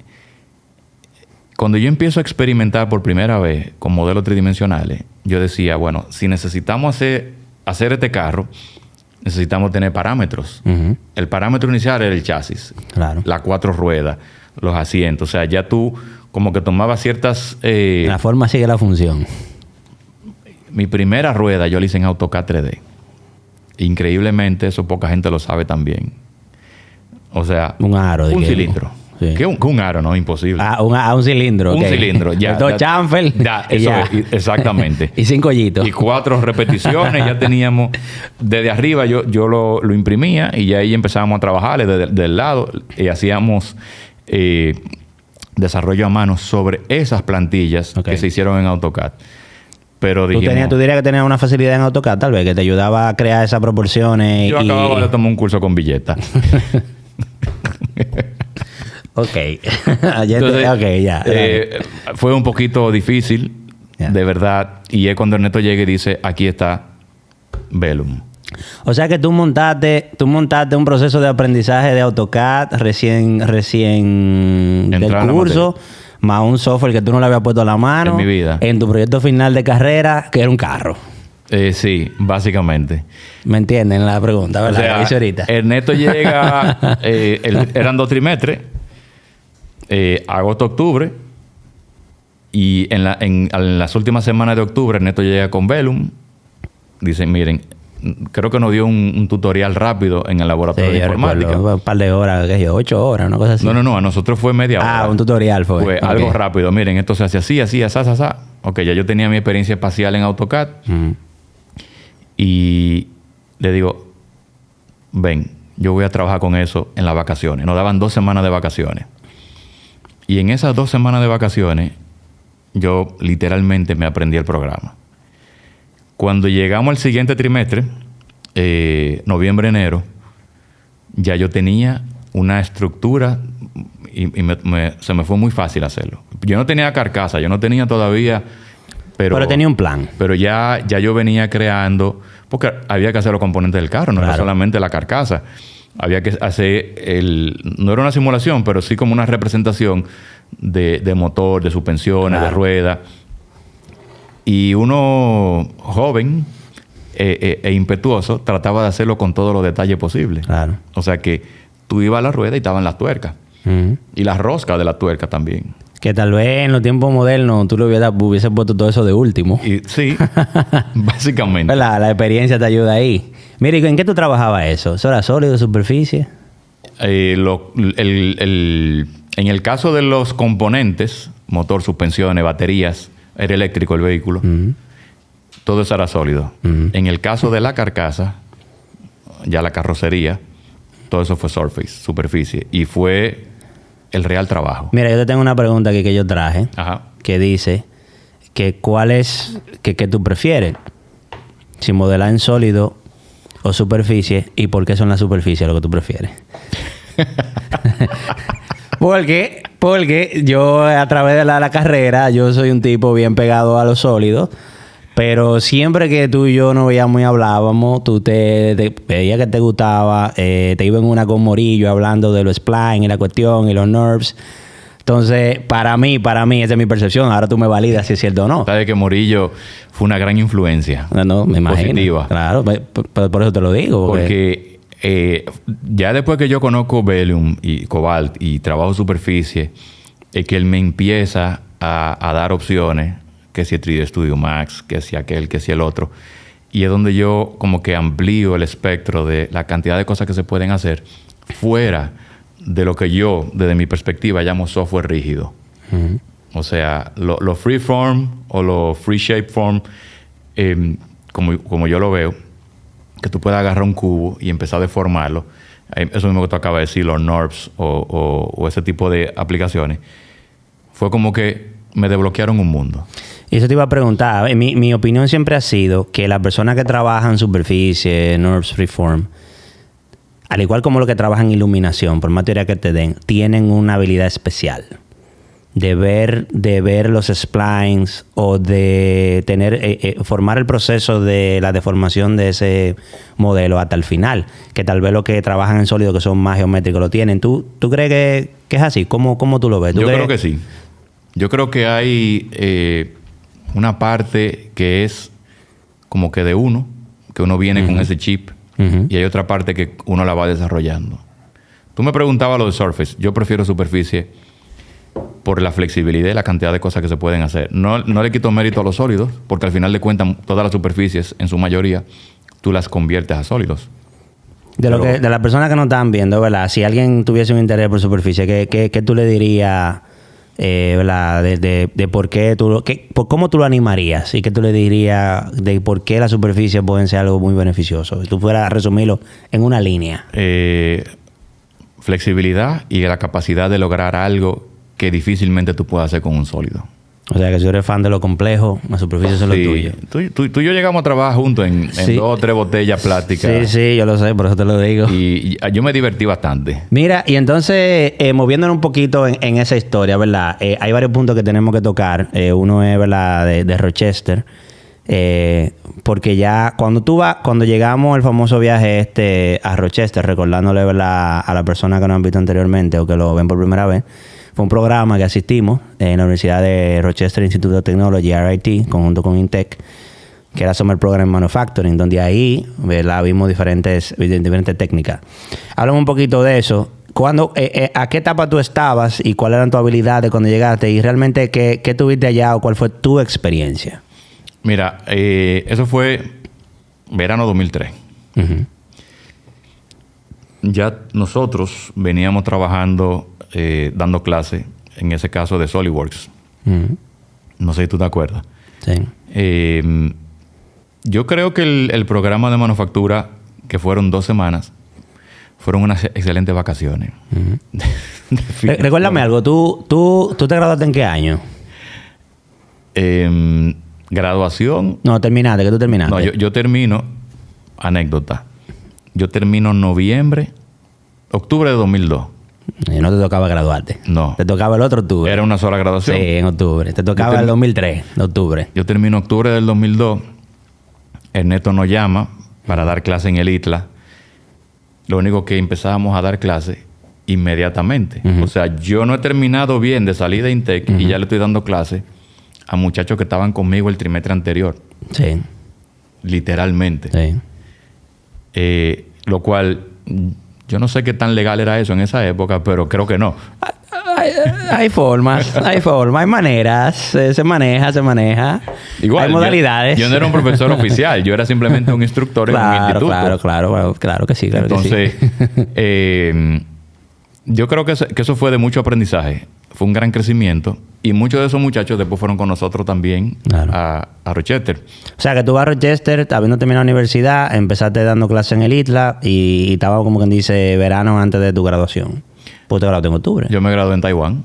Cuando yo empiezo a experimentar por primera vez con modelos tridimensionales, yo decía, bueno, si necesitamos hacer este carro, necesitamos tener parámetros. El parámetro inicial era el chasis. Claro. Las 4 ruedas, los asientos. O sea, ya tú como que tomabas ciertas... La forma sigue la función. Mi primera rueda yo la hice en AutoCAD 3D. Increíblemente, eso poca gente lo sabe también. O sea... Un aro. Un cilindro. Sí. ¿Qué un aro? No, imposible. Un cilindro. Un cilindro, ya. 2 chamfer. Eso es, exactamente. Y 5 hoyitos. Y 4 repeticiones. Ya teníamos... Desde arriba yo lo imprimía y ya ahí empezábamos a trabajar desde el lado y hacíamos desarrollo a mano sobre esas plantillas que se hicieron en AutoCAD. Pero dijimos... ¿Tú dirías que tenías una facilidad en AutoCAD tal vez que te ayudaba a crear esas proporciones? Yo acababa de tomar un curso con Villeta. Ok. Entonces, ya. Fue un poquito difícil, de verdad. Y es cuando Ernesto llega y dice, aquí está Velum. O sea que tú montaste un proceso de aprendizaje de AutoCAD recién del curso, más un software que tú no le habías puesto a la mano. En mi vida. En tu proyecto final de carrera, que era un carro. Sí, básicamente. ¿Me entienden la pregunta, verdad? O sea, que hice ahorita. Ernesto llega... eran 2 trimestres. Agosto-octubre. Y en las últimas semanas de octubre, Ernesto llega con Velum. Dicen, miren, creo que nos dio un tutorial rápido en el laboratorio de informática. Recuerdo, un par de horas, 8 horas, una cosa así. No, a nosotros fue media hora. Ah, un tutorial fue. Fue algo rápido. Miren, esto se hace así. Ok, ya yo tenía mi experiencia espacial en AutoCAD. Y le digo, ven, yo voy a trabajar con eso en las vacaciones. Nos daban 2 semanas de vacaciones. Y en esas 2 semanas de vacaciones, yo literalmente me aprendí el programa. Cuando llegamos al siguiente trimestre, noviembre, enero, ya yo tenía una estructura y se me fue muy fácil hacerlo. Yo no tenía carcasa, yo no tenía todavía... Pero tenía un plan. Pero ya yo venía creando... Porque había que hacer los componentes del carro, no era solamente la carcasa. Había que hacer no era una simulación, pero sí como una representación de motor, de suspensiones, de ruedas. Y uno joven e impetuoso trataba de hacerlo con todos los detalles posibles. Claro. O sea que tú ibas a la rueda y estaban las tuercas. Y las roscas de la tuerca también. Que tal vez en los tiempos modernos tú lo hubieses puesto todo eso de último. Sí, básicamente. La experiencia te ayuda ahí. Mira, ¿en qué tú trabajabas eso? ¿Eso era sólido, superficie? En el caso de los componentes, motor, suspensiones, baterías, era eléctrico el vehículo, todo eso era sólido. En el caso de la carcasa, ya la carrocería, todo eso fue surface, superficie. Y fue el real trabajo. Mira, yo te tengo una pregunta aquí que yo traje. Ajá. Que dice que cuál es que tú prefieres. Si modelar en sólido o superficie, y por qué son las superficies lo que tú prefieres. Porque yo a través de la carrera, yo soy un tipo bien pegado a los sólidos, Pero siempre que tú y yo nos veíamos y hablábamos, tú te veías que te gustaba, te iba en una con Morillo hablando de los spline y la cuestión y los nerves. Entonces, para mí, esa es mi percepción. Ahora tú me validas si es cierto o no. Sabes que Morillo fue una gran influencia. No, me imagino. Positiva. Claro, por eso te lo digo. Porque ya después que yo conozco Velium y Cobalt y trabajo superficie, es que él me empieza a dar opciones, que si el 3D Studio Max, que si aquel, que si el otro. Y es donde yo como que amplío el espectro de la cantidad de cosas que se pueden hacer fuera de lo que yo, desde mi perspectiva, llamo software rígido. Uh-huh. O sea, lo freeform o lo free shapeform, como yo lo veo, que tú puedas agarrar un cubo y empezar a deformarlo. Eso mismo que tú acabas de decir, los NURBS o ese tipo de aplicaciones. Fue como que me desbloquearon un mundo. Y eso te iba a preguntar. Mi opinión siempre ha sido que las personas que trabajan en superficie, NURBS, freeform, al igual como los que trabajan en iluminación, por más teoría que te den, tienen una habilidad especial de ver los splines o de tener formar el proceso de la deformación de ese modelo hasta el final, que tal vez los que trabajan en sólido, que son más geométricos, lo tienen. ¿Tú crees que es así? ¿Cómo tú lo ves? Yo creo que sí. Yo creo que hay una parte que es como que de uno, que uno viene uh-huh. con ese chip, uh-huh. y hay otra parte que uno la va desarrollando. Tú me preguntabas lo de Surface. Yo prefiero superficie por la flexibilidad y la cantidad de cosas que se pueden hacer. No le quito mérito a los sólidos, porque al final de cuentas todas las superficies, en su mayoría, tú las conviertes a sólidos. De las personas que no están viendo, ¿verdad? Si alguien tuviese un interés por superficie, ¿qué tú le dirías, ¿verdad? De por qué por cómo tú lo animarías y qué tú le dirías de por qué las superficies pueden ser algo muy beneficioso? Si tú fueras a resumirlo en una línea. Flexibilidad y la capacidad de lograr algo que difícilmente tú puedas hacer con un sólido. O sea, que si eres fan de lo complejo, las superficies son lo tuyo. Tú y yo llegamos a trabajar juntos en 2 o 3 botellas plásticas. Sí, yo lo sé, por eso te lo digo. Y yo me divertí bastante. Mira, y entonces, moviéndonos un poquito en esa historia, ¿verdad? Hay varios puntos que tenemos que tocar. Uno es, ¿verdad?, de Rochester. Porque ya cuando llegamos el famoso viaje a Rochester, recordándole, ¿verdad?, a la persona que nos han visto anteriormente o que lo ven por primera vez, fue un programa que asistimos en la Universidad de Rochester Institute of Technology, RIT, conjunto con Intec, que era Summer Program Manufacturing, donde ahí, ¿verdad?, vimos diferentes técnicas. Háblame un poquito de eso. ¿A qué etapa tú estabas y cuáles eran tus habilidades cuando llegaste? Y realmente, ¿qué tuviste allá o cuál fue tu experiencia? Mira, eso fue verano 2003. Uh-huh. Ya nosotros veníamos trabajando, dando clases, en ese caso de SolidWorks. Uh-huh. No sé si tú te acuerdas. Sí. Yo creo que el programa de manufactura, que fueron 2 semanas, fueron unas excelentes vacaciones. Uh-huh. Recuérdame algo. ¿Tú te graduaste en qué año? Graduación. No, terminaste. ¿Qué tú terminaste? No, yo termino... Anécdota. Yo termino octubre de 2002. Y no te tocaba graduarte. No. Te tocaba el otro octubre. Era una sola graduación. Sí, en octubre. Te tocaba el 2003, de octubre. Yo termino octubre del 2002. Ernesto nos llama para dar clase en el ITLA. Lo único que empezábamos a dar clase inmediatamente. Uh-huh. O sea, yo no he terminado bien de salir de Intec uh-huh. y ya le estoy dando clase a muchachos que estaban conmigo el trimestre anterior. Sí. Literalmente. Sí. Lo cual, yo no sé qué tan legal era eso en esa época, pero creo que no. Hay formas, hay maneras. Se maneja. Igual, hay modalidades. Yo no era un profesor oficial, yo era simplemente un instructor en un instituto. Claro que sí. Entonces, yo creo que eso fue de mucho aprendizaje. Fue un gran crecimiento. Y muchos de esos muchachos después fueron con nosotros también a Rochester. O sea, que tú vas a Rochester, habiendo terminado la universidad, empezaste dando clases en el ITLA y estaba, como quien dice, verano antes de tu graduación. Pues te graduaste en octubre. Yo me gradué en Taiwán.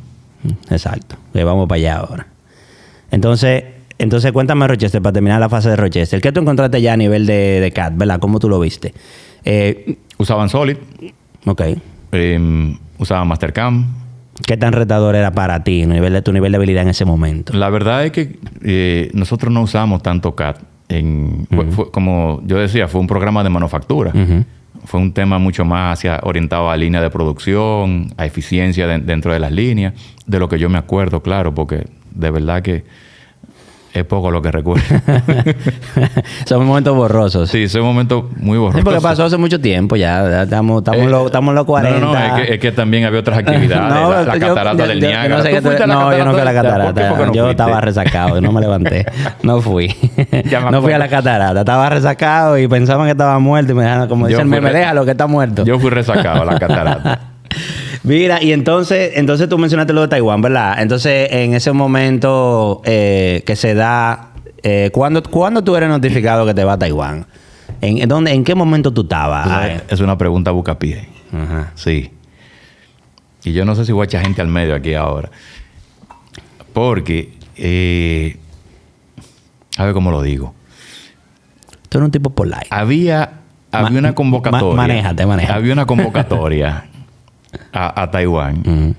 Exacto. Que vamos para allá ahora. Entonces cuéntame Rochester, para terminar la fase de Rochester. ¿Qué tú encontraste ya a nivel de CAD, verdad? ¿Cómo tú lo viste? Usaban Solid. Ok. Usaban Mastercam. ¿Qué tan retador era para ti tu nivel de habilidad en ese momento? La verdad es que nosotros no usamos tanto CAD. Fue, como yo decía, fue un programa de manufactura. Fue un tema mucho más orientado a línea de producción, a eficiencia dentro de las líneas, de lo que yo me acuerdo, claro, porque de verdad que es poco lo que recuerdo. Son momentos borrosos. Sí, son momentos muy borrosos. Sí, porque pasó hace mucho tiempo ya. Estamos en los 40. No, es que también había otras actividades. No, la catarata del Niágara. No, yo no fui a la catarata. Yo estaba resacado. No me levanté. No fui. No fui a la catarata. Estaba resacado y pensaban que estaba muerto. Y me dejaron, como dicen, me déjalo que está muerto. Yo fui resacado a la catarata. Mira, y entonces tú mencionaste lo de Taiwán, ¿verdad? Entonces, en ese momento que se da... ¿Cuándo tú eres notificado que te va a Taiwán? ¿En qué momento tú estabas? Es una pregunta bucapié. Ajá. Sí. Y yo no sé si voy a echar gente al medio aquí ahora. Porque... a ver cómo lo digo. Tú eres un tipo polite. Había una convocatoria. Manéjate. Había una convocatoria a Taiwán. Uh-huh.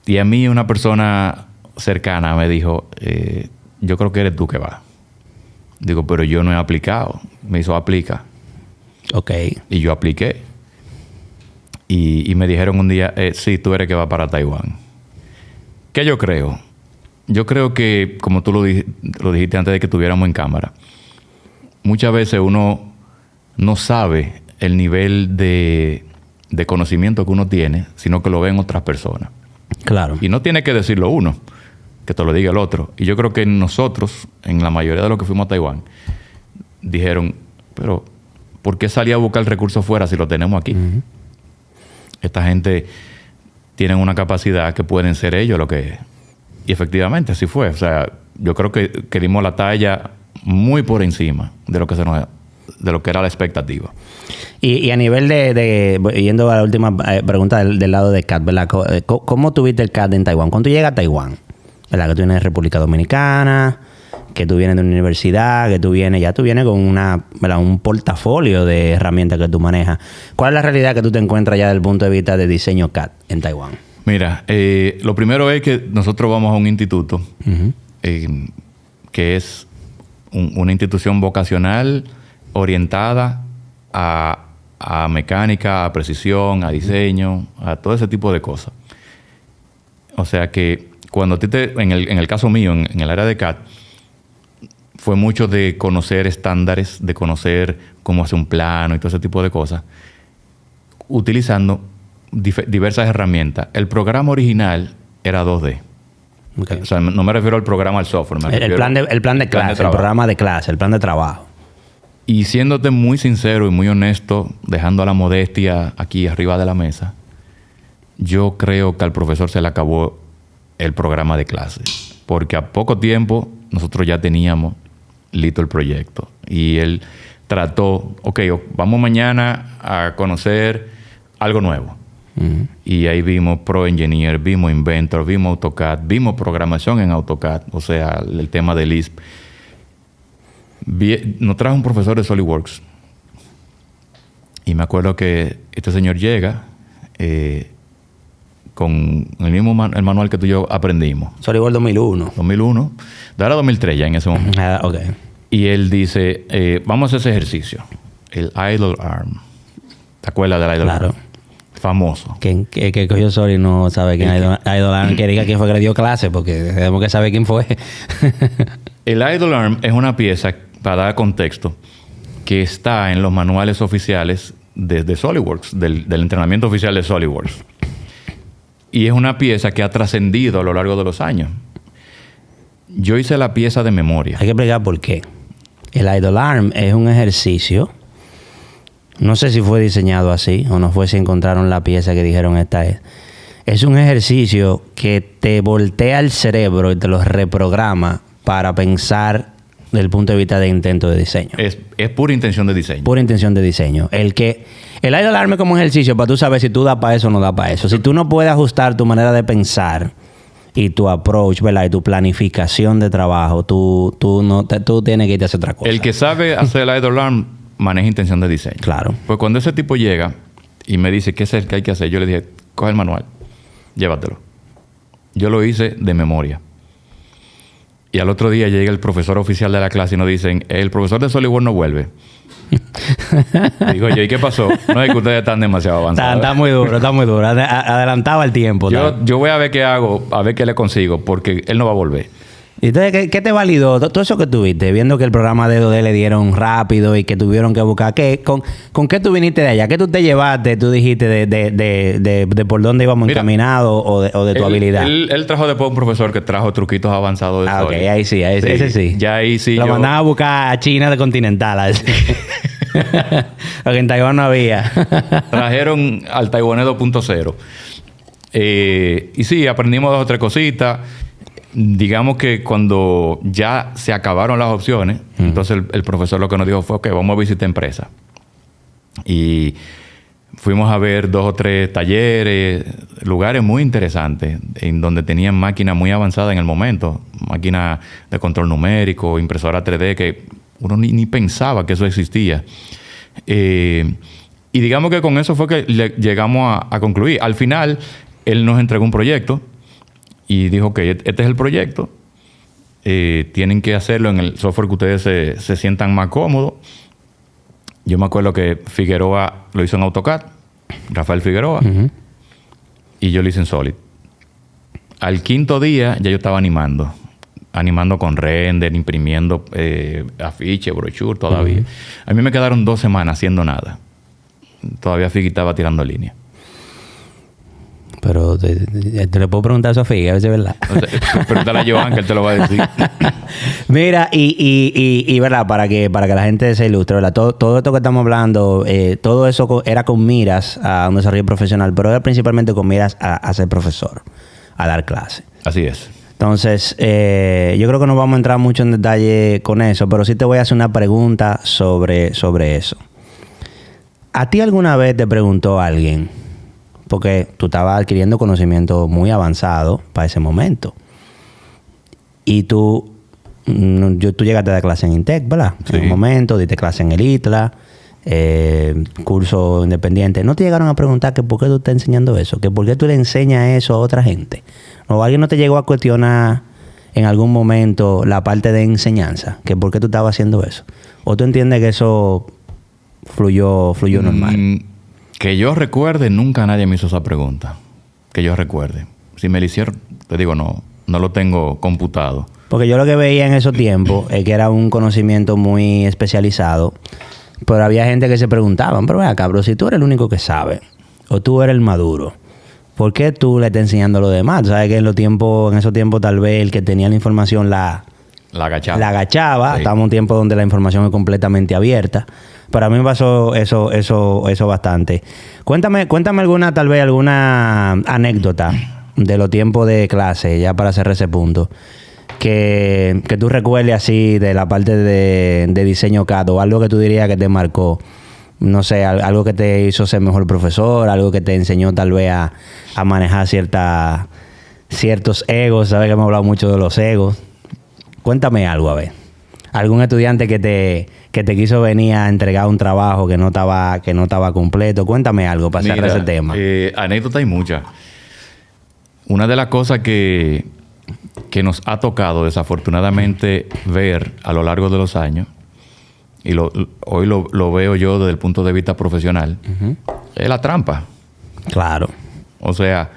Y a mí una persona cercana me dijo, yo creo que eres tú que vas. Digo, pero yo no he aplicado. Me hizo aplica. Ok. Y yo apliqué. Y me dijeron un día, sí, tú eres que va para Taiwán. ¿Qué yo creo? Yo creo que, como tú lo dijiste antes de que estuviéramos en cámara, muchas veces uno no sabe el nivel de conocimiento que uno tiene, sino que lo ven otras personas. Claro. Y no tiene que decirlo uno, que te lo diga el otro. Y yo creo que nosotros, en la mayoría de los que fuimos a Taiwán, dijeron, pero ¿por qué salir a buscar el recurso fuera si lo tenemos aquí? Uh-huh. Esta gente tiene una capacidad que pueden ser ellos lo que... Y efectivamente así fue. O sea, yo creo que dimos la talla muy por encima de lo que era la expectativa. Y a nivel yendo a la última pregunta del lado de CAD, ¿verdad? ¿Cómo tuviste el CAD en Taiwán? Cuando tú llegas a Taiwán, ¿verdad? Que tú vienes de República Dominicana, que tú vienes de una universidad, que tú vienes con ¿verdad? Un portafolio de herramientas que tú manejas. ¿Cuál es la realidad que tú te encuentras ya desde el punto de vista de diseño CAD en Taiwán? Mira, lo primero es que nosotros vamos a un instituto uh-huh. Que es una institución vocacional orientada a mecánica, a precisión, a diseño, a todo ese tipo de cosas. O sea que cuando en el caso mío, en el área de CAD, fue mucho de conocer estándares, de conocer cómo hacer un plano y todo ese tipo de cosas, utilizando diversas herramientas. El programa original era 2D. Okay. O sea, no me refiero al programa, al software. El plan de clase, el programa de clase, el plan de trabajo. Y siéndote muy sincero y muy honesto, dejando la modestia aquí arriba de la mesa, yo creo que al profesor se le acabó el programa de clase. Porque a poco tiempo nosotros ya teníamos listo el proyecto. Y él trató, vamos mañana a conocer algo nuevo. Uh-huh. Y ahí vimos Pro Engineer, vimos Inventor, vimos AutoCAD, vimos programación en AutoCAD, o sea, el tema de Lisp. Nos trajo un profesor de SolidWorks. Y me acuerdo que este señor llega con el mismo el manual que tú y yo aprendimos. SolidWorks 2001. 2001. Era 2003 ya en ese momento. Okay. Y él dice, vamos a hacer ese ejercicio. El idle arm. ¿Te acuerdas del idle claro. arm? Famoso. Que cogió Soli no sabe quién es idle arm. Que diga quién fue que le dio clase, porque tenemos que saber quién fue. El idle arm es una pieza, para dar contexto, que está en los manuales oficiales de SolidWorks, del entrenamiento oficial de SolidWorks. Y es una pieza que ha trascendido a lo largo de los años. Yo hice la pieza de memoria. Hay que explicar por qué. El idle arm es un ejercicio. No sé si fue diseñado así o no fue si encontraron la pieza que dijeron esta es. Es un ejercicio que te voltea el cerebro y te lo reprograma para pensar desde el punto de vista de intento de diseño. Es pura intención de diseño. Pura intención de diseño. El idle arm es como ejercicio para tú saber si tú das para eso o no das para eso. Si tú no puedes ajustar tu manera de pensar y tu approach, ¿verdad? Y tu planificación de trabajo, tú tienes que irte a hacer otra cosa. El que sabe hacer el idle arm maneja intención de diseño. Claro. Pues cuando ese tipo llega y me dice qué es el que hay que hacer, yo le dije, coge el manual, llévatelo. Yo lo hice de memoria. Y al otro día llega el profesor oficial de la clase y nos dicen, el profesor de SolidWorks no vuelve. Digo yo, ¿y qué pasó? No es que ustedes están demasiado avanzados. Está muy duro, está muy duro. Adelantaba el tiempo. Yo voy a ver qué hago, a ver qué le consigo, porque él no va a volver. ¿Y entonces qué te validó? Todo eso que tuviste, viendo que el programa de 2D le dieron rápido y que tuvieron que buscar. ¿Con qué tú viniste de allá? ¿Qué tú te llevaste? Tú dijiste de por dónde íbamos encaminados o de tu habilidad. Él trajo después un profesor que trajo truquitos avanzados de ok, ahí sí, ese sí. Ya ahí sí. Lo mandaba a buscar a China de Continental. Así. Porque en Taiwán no había. Trajeron al Taiwanés 2.0. Y sí, aprendimos 2 o 3 cositas. Digamos que cuando ya se acabaron las opciones, entonces el profesor lo que nos dijo fue, ok, vamos a visitar empresas. Y fuimos a ver 2 o 3 talleres, lugares muy interesantes, en donde tenían máquinas muy avanzadas en el momento, máquinas de control numérico, impresora 3D, que uno ni pensaba que eso existía. Y digamos que con eso fue que llegamos a concluir. Al final, él nos entregó un proyecto y dijo que este es el proyecto. Tienen que hacerlo en el software que ustedes se sientan más cómodos. Yo me acuerdo que Figueroa lo hizo en AutoCAD, Rafael Figueroa, y yo lo hice en Solid. Al 5º día ya yo estaba animando con render, imprimiendo afiches, brochure todavía. A mí me quedaron 2 semanas haciendo nada. Todavía Figui estaba tirando línea. Pero te le puedo preguntar a Sofía, a ver si es verdad. Pregúntale a Joan, que él te lo va a decir. Mira, y verdad, para que la gente se ilustre, ¿verdad? Todo esto que estamos hablando, todo eso era con miras a un desarrollo profesional, pero era principalmente con miras a ser profesor, a dar clase. Así es. Entonces, yo creo que no vamos a entrar mucho en detalle con eso, pero sí te voy a hacer una pregunta sobre eso. ¿A ti alguna vez te preguntó alguien? Porque tú estabas adquiriendo conocimiento muy avanzado para ese momento. Y tú llegaste a dar clase en Intec, ¿verdad? Sí. En un momento, diste clase en el ITLA, curso independiente. ¿No te llegaron a preguntar que por qué tú estás enseñando eso? ¿Que por qué tú le enseñas eso a otra gente? ¿O alguien no te llegó a cuestionar en algún momento la parte de enseñanza? ¿Que por qué tú estabas haciendo eso? ¿O tú entiendes que eso fluyó normal? Que yo recuerde, nunca nadie me hizo esa pregunta. Que yo recuerde. Si me lo hicieron, te digo, no lo tengo computado. Porque yo lo que veía en esos tiempos es que era un conocimiento muy especializado. Pero había gente que se preguntaban, pero venga, cabrón, si tú eres el único que sabe, o tú eres el maduro, ¿por qué tú le estás enseñando a los demás? ¿Sabes que en esos tiempos tal vez el que tenía la información la agachaba. Sí. Estamos en un tiempo donde la información es completamente abierta. Para mí me pasó eso bastante. Cuéntame alguna anécdota de los tiempos de clase, ya para cerrar ese punto, que tú recuerdes así de la parte de diseño CAD, o algo que tú dirías que te marcó. No sé, algo que te hizo ser mejor profesor, algo que te enseñó tal vez a manejar ciertos egos. Sabes que hemos hablado mucho de los egos. Cuéntame algo, a ver. ¿Algún estudiante que te quiso venir a entregar un trabajo que no estaba completo? Cuéntame algo para cerrar ese tema. Anécdotas hay muchas. Una de las cosas que nos ha tocado desafortunadamente ver a lo largo de los años, y hoy lo veo yo desde el punto de vista profesional, es la trampa. Claro. O sea,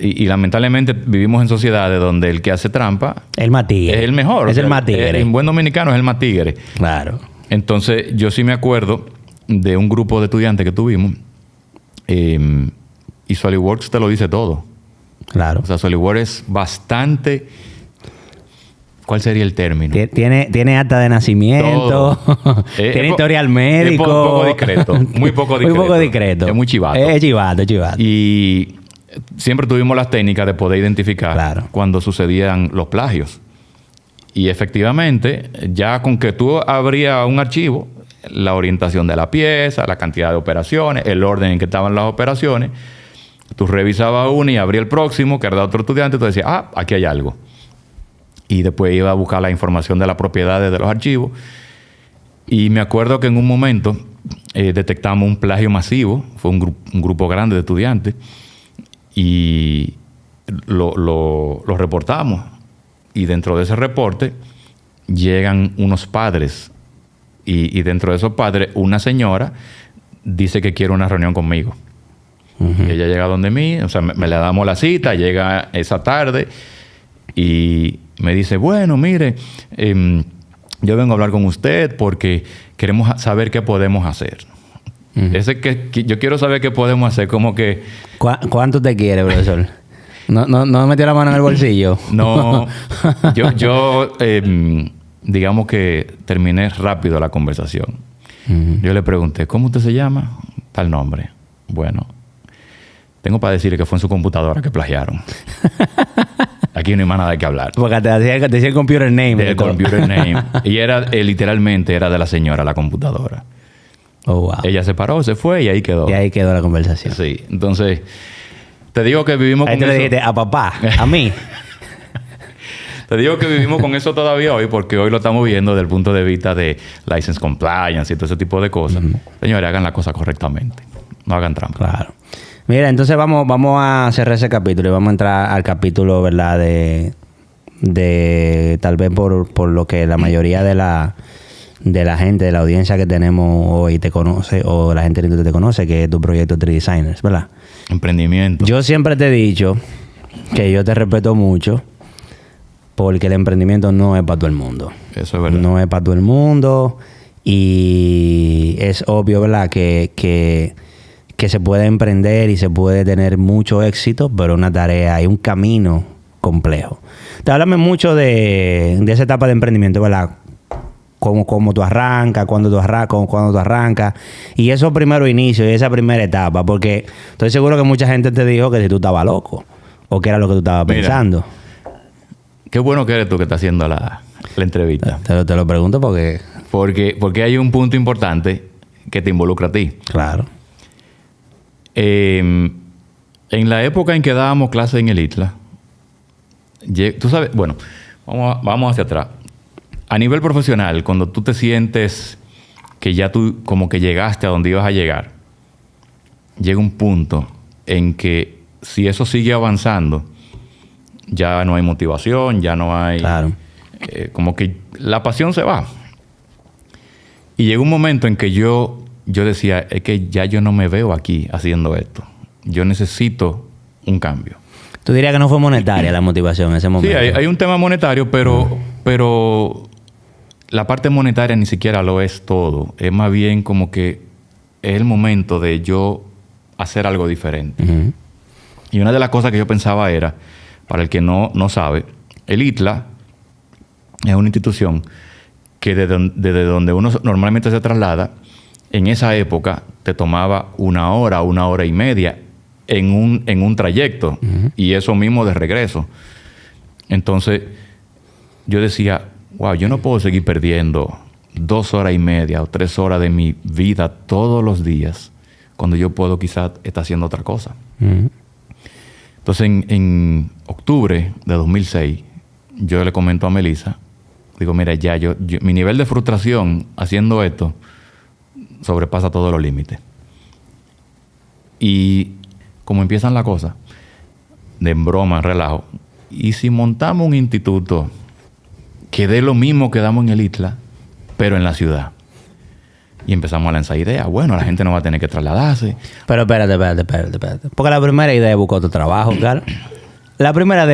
y lamentablemente vivimos en sociedades donde el que hace trampa el más tigre. Es el mejor. Es el más tigre. En buen dominicano es el más tigre. Claro. Entonces, yo sí me acuerdo de un grupo de estudiantes que tuvimos, y SolidWorks te lo dice todo. Claro. O sea, SolidWorks es bastante... ¿Cuál sería el término? Tiene acta de nacimiento, tiene historial médico. Es poco discreto, muy poco discreto. Muy poco discreto. Es muy chivato. Es chivato. Y siempre tuvimos las técnicas de poder identificar cuando sucedían los plagios. Y efectivamente, ya con que tú abrías un archivo, la orientación de la pieza, la cantidad de operaciones, el orden en que estaban las operaciones, tú revisabas uno y abrías el próximo, que era de otro estudiante, y tú decías, aquí hay algo. Y después iba a buscar la información de las propiedades de los archivos. Y me acuerdo que en un momento detectamos un plagio masivo. Fue un grupo grande de estudiantes. y lo reportamos. Y dentro de ese reporte llegan unos padres. Y dentro de esos padres, una señora dice que quiere una reunión conmigo. Y ella llega donde mí, o sea, me le damos la cita, llega esa tarde y me dice, bueno, mire, yo vengo a hablar con usted porque queremos saber qué podemos hacer. Ese que yo quiero saber qué podemos hacer, como que... ¿Cuánto te quiere, profesor? ¿No metió la mano en el bolsillo? No, yo digamos que terminé rápido la conversación. Yo le pregunté, ¿cómo usted se llama? Tal nombre. Bueno, tengo para decirle que fue en su computadora que plagiaron. Aquí no hay más nada de qué hablar. Porque te decía el computer name. El computer name. Y era literalmente era de la señora la computadora. Oh, wow. Ella se paró, se fue y ahí quedó. Y ahí quedó la conversación. Sí. Entonces, te digo que vivimos ahí con te eso. le dijiste a papá, a mí. Te digo que vivimos con eso todavía hoy porque hoy lo estamos viendo desde el punto de vista de license compliance y todo ese tipo de cosas. Señores, hagan la cosa correctamente. No hagan trampa. Claro. Mira, entonces vamos a cerrar ese capítulo y vamos a entrar al capítulo, ¿verdad? De tal vez por lo que la mayoría de la gente, de la audiencia que tenemos hoy te conoce, o la gente que te conoce, que es tu proyecto 3 Designers, ¿verdad? Emprendimiento. Yo siempre te he dicho que yo te respeto mucho porque el emprendimiento no es para todo el mundo. Eso es verdad. No es para todo el mundo y es obvio, ¿verdad? Que se puede emprender y se puede tener mucho éxito, pero una tarea y un camino complejo. Te háblame mucho de esa etapa de emprendimiento, ¿verdad? Cómo tú arrancas, cuándo tú arrancas. Y esos primeros inicios y esa primera etapa. Porque estoy seguro que mucha gente te dijo que si tú estabas loco. O que era lo que tú estabas pensando. Qué bueno que eres tú que estás haciendo la entrevista. Te lo pregunto porque... Porque hay un punto importante que te involucra a ti. Claro. En la época en que dábamos clases en el ITLA, tú sabes, bueno, vamos hacia atrás. A nivel profesional, cuando tú te sientes que ya tú como que llegaste a donde ibas a llegar, llega un punto en que si eso sigue avanzando, ya no hay motivación, ya no hay... Claro. Como que la pasión se va. Y llegó un momento en que yo decía, es que ya yo no me veo aquí haciendo esto. Yo necesito un cambio. ¿Tú dirías que no fue monetaria la motivación en ese momento? Sí, hay un tema monetario, pero la parte monetaria ni siquiera lo es todo. Es más bien como que es el momento de yo hacer algo diferente. Y una de las cosas que yo pensaba era, para el que no sabe, el ITLA es una institución que desde donde uno normalmente se traslada, en esa época te tomaba 1 hora, 1 hora y media en un trayecto. Y eso mismo de regreso. Entonces, yo decía, wow, yo no puedo seguir perdiendo 2 horas y media o 3 horas de mi vida todos los días cuando yo puedo quizás estar haciendo otra cosa. Entonces, en octubre de 2006, yo le comento a Melissa, digo, mira, ya mi nivel de frustración haciendo esto sobrepasa todos los límites. Y como empiezan las cosas, de broma, en relajo, y si montamos un instituto que dé lo mismo que damos en el ITLA, pero en la ciudad. Y empezamos a lanzar ideas. Bueno, la gente no va a tener que trasladarse. Pero espérate. Porque la primera idea es buscar otro trabajo, claro. La primera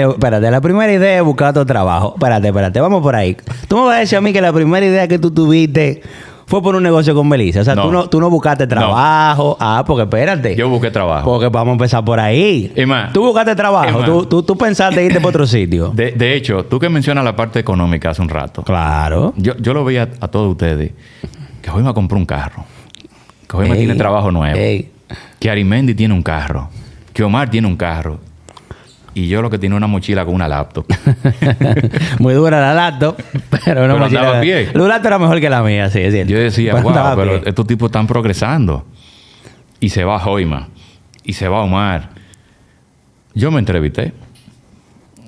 idea es buscar otro trabajo. Espérate, vamos por ahí. Tú me vas a decir a mí que la primera idea que tú tuviste fue por un negocio con Melissa. O sea, No. tú no buscaste trabajo. No. Porque espérate. Yo busqué trabajo. Porque vamos a empezar por ahí. Tú buscaste trabajo. Tú pensaste irte para otro sitio. De hecho, tú que mencionas la parte económica hace un rato. Claro. Yo lo veía a todos ustedes. Que hoy me compró un carro. Que hoy me tiene trabajo nuevo. Que Arimendi tiene un carro. Que Omar tiene un carro. Y yo lo que tiene una mochila con una laptop. Muy dura la laptop, pero una mochila. Andaba a pie. La laptop era mejor que la mía, sí, es cierto. Yo decía, pero wow, pero estos tipos están progresando. Y se va Joima. Y se va Omar. Yo me entrevisté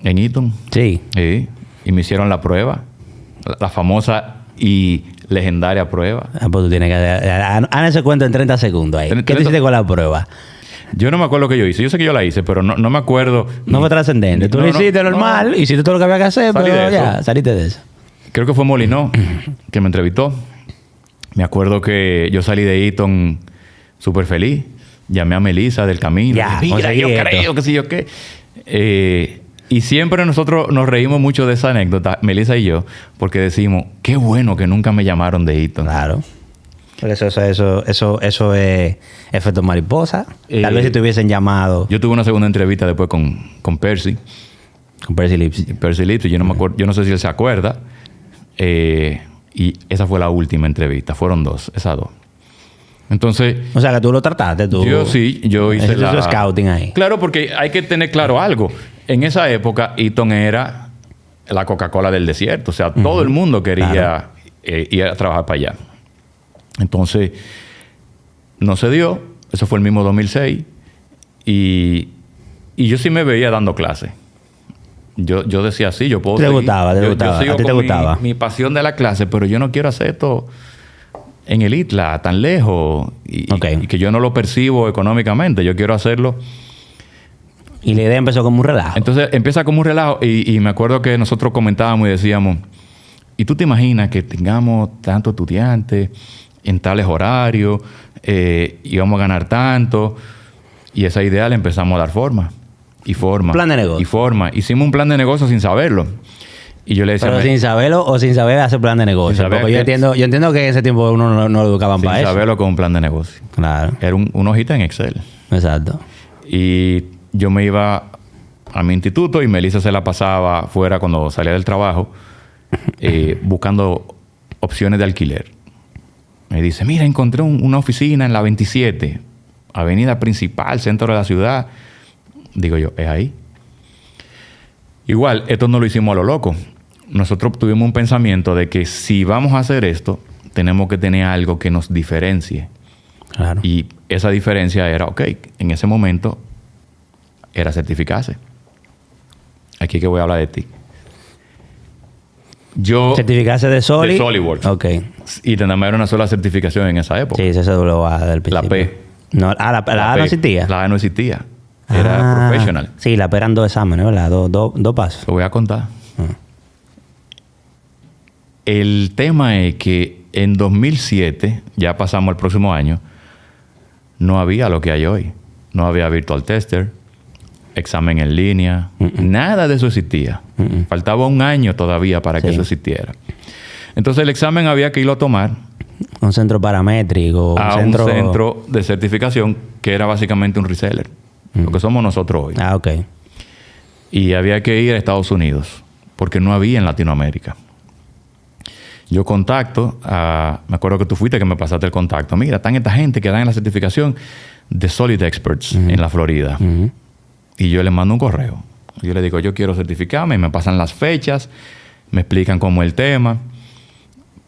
en Eaton. Sí. Sí. Y me hicieron la prueba. La famosa y legendaria prueba. Pues tú tienes que... Haz ese cuento en 30 segundos ahí. ¿Qué te hiciste con la prueba? Yo no me acuerdo que yo hice. Yo sé que yo la hice, pero no me acuerdo. No fue trascendente. Tú lo hiciste normal, hiciste todo lo que había que hacer, Salí pero de ya, eso. saliste de eso. Creo que fue Molinó que me entrevistó. Me acuerdo que yo salí de Eaton súper feliz. Llamé a Melissa del camino. Ya, Mira, conseguí yo esto. creo que sí, yo qué. Y siempre nosotros nos reímos mucho de esa anécdota, Melissa y yo, porque decimos, qué bueno que nunca me llamaron de Eaton. Claro. Por eso es efecto mariposa. Tal vez si te hubiesen llamado Yo tuve una segunda entrevista después con Percy. con Percy Lips. Percy Lipsy, yo no me acuerdo, yo no sé si él se acuerda. Y esa fue la última entrevista. Fueron dos, esas dos. Entonces, O sea, que tú lo trataste. Tú, yo sí, yo hice hiciste su scouting ahí. Claro, porque hay que tener claro algo. En esa época, Eaton era la Coca-Cola del desierto. O sea, todo el mundo quería ir a trabajar para allá. Entonces, no se dio. Eso fue el mismo 2006. Y yo sí me veía dando clases. Yo decía, sí, yo puedo ¿Te seguir. gustaba? ¿Te gustaba? Yo sigo ¿A ti te con gustaba? mi pasión de la clase, pero yo no quiero hacer esto en el ITLA, tan lejos. Ok. Y que yo no lo percibo económicamente. Yo quiero hacerlo. Y la idea empezó como un relajo. Entonces empieza como un relajo. Y me acuerdo que nosotros comentábamos y decíamos, ¿y tú te imaginas que tengamos tantos estudiantes en tales horarios y vamos a ganar tanto? Y esa idea le empezamos a dar forma. Y forma. Plan de negocio. Y forma. Hicimos un plan de negocio sin saberlo. Y yo le decía... Pero sin saberlo o sin saber hacer plan de negocio. Sin saber Porque yo entiendo que en ese tiempo uno no lo educaban sin para eso. saberlo con un plan de negocio. Claro. Era una hojita en Excel. Exacto. Y yo me iba a mi instituto y Melissa se la pasaba fuera cuando salía del trabajo buscando opciones de alquiler. Me dice, mira, encontré una oficina en la 27, avenida principal, centro de la ciudad. Digo yo, ¿es ahí? Igual, esto no lo hicimos a lo loco. Nosotros tuvimos un pensamiento de que si vamos a hacer esto, tenemos que tener algo que nos diferencie. Claro. Y esa diferencia era, ok, en ese momento era certificarse. Aquí que voy a hablar de ti. Yo... Certificarse de Solid. De SolidWorks. Ok. Y tenemos era una sola certificación en esa época. Sí, ese CWA del La principio. P. No, la A P. no existía. La A no existía. Era Ah, professional. Sí, la P eran 2 exámenes, ¿verdad? Dos pasos. Lo voy a contar. Ah. El tema es que en 2007, ya pasamos al próximo año, no había lo que hay hoy. No había Virtual Tester, examen en línea, nada de eso existía. Faltaba un año todavía para que Sí. eso existiera. Entonces el examen había que irlo a tomar Un centro paramétrico. a un centro de certificación que era básicamente un reseller, lo que somos nosotros hoy. Ah, ok. Y había que ir a Estados Unidos, porque no había en Latinoamérica. Yo contacto me acuerdo que tú fuiste que me pasaste el contacto. Mira, están esta gente que dan la certificación de Solid Experts en la Florida. Y yo les mando un correo. Yo les digo, yo quiero certificarme, y me pasan las fechas, me explican cómo es el tema.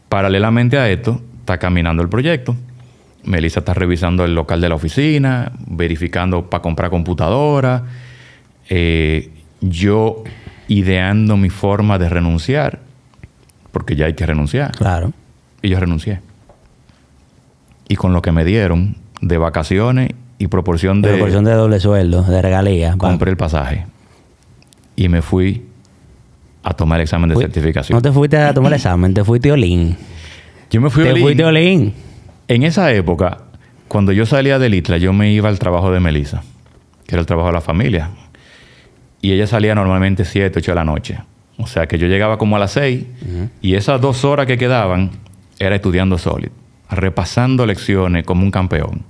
Paralelamente a esto, está caminando el proyecto. Melissa está revisando el local de la oficina, verificando para comprar computadora. Yo ideando mi forma de renunciar, porque ya hay que renunciar. Claro. Y yo renuncié. Y con lo que me dieron de vacaciones y proporción De de... proporción de doble sueldo, de regalía. compré el pasaje. Y me fui a tomar el examen de certificación. No te fuiste a tomar el examen, te fuiste Olin. Yo me fui a Te Olin. fuiste Olin. En esa época, cuando yo salía del ITLA, yo me iba al trabajo de Melissa, que era el trabajo de la familia. Y ella salía normalmente 7, 8 de la noche. O sea que yo llegaba como a las 6 y esas 2 horas que quedaban era estudiando Solid, repasando lecciones como un campeón.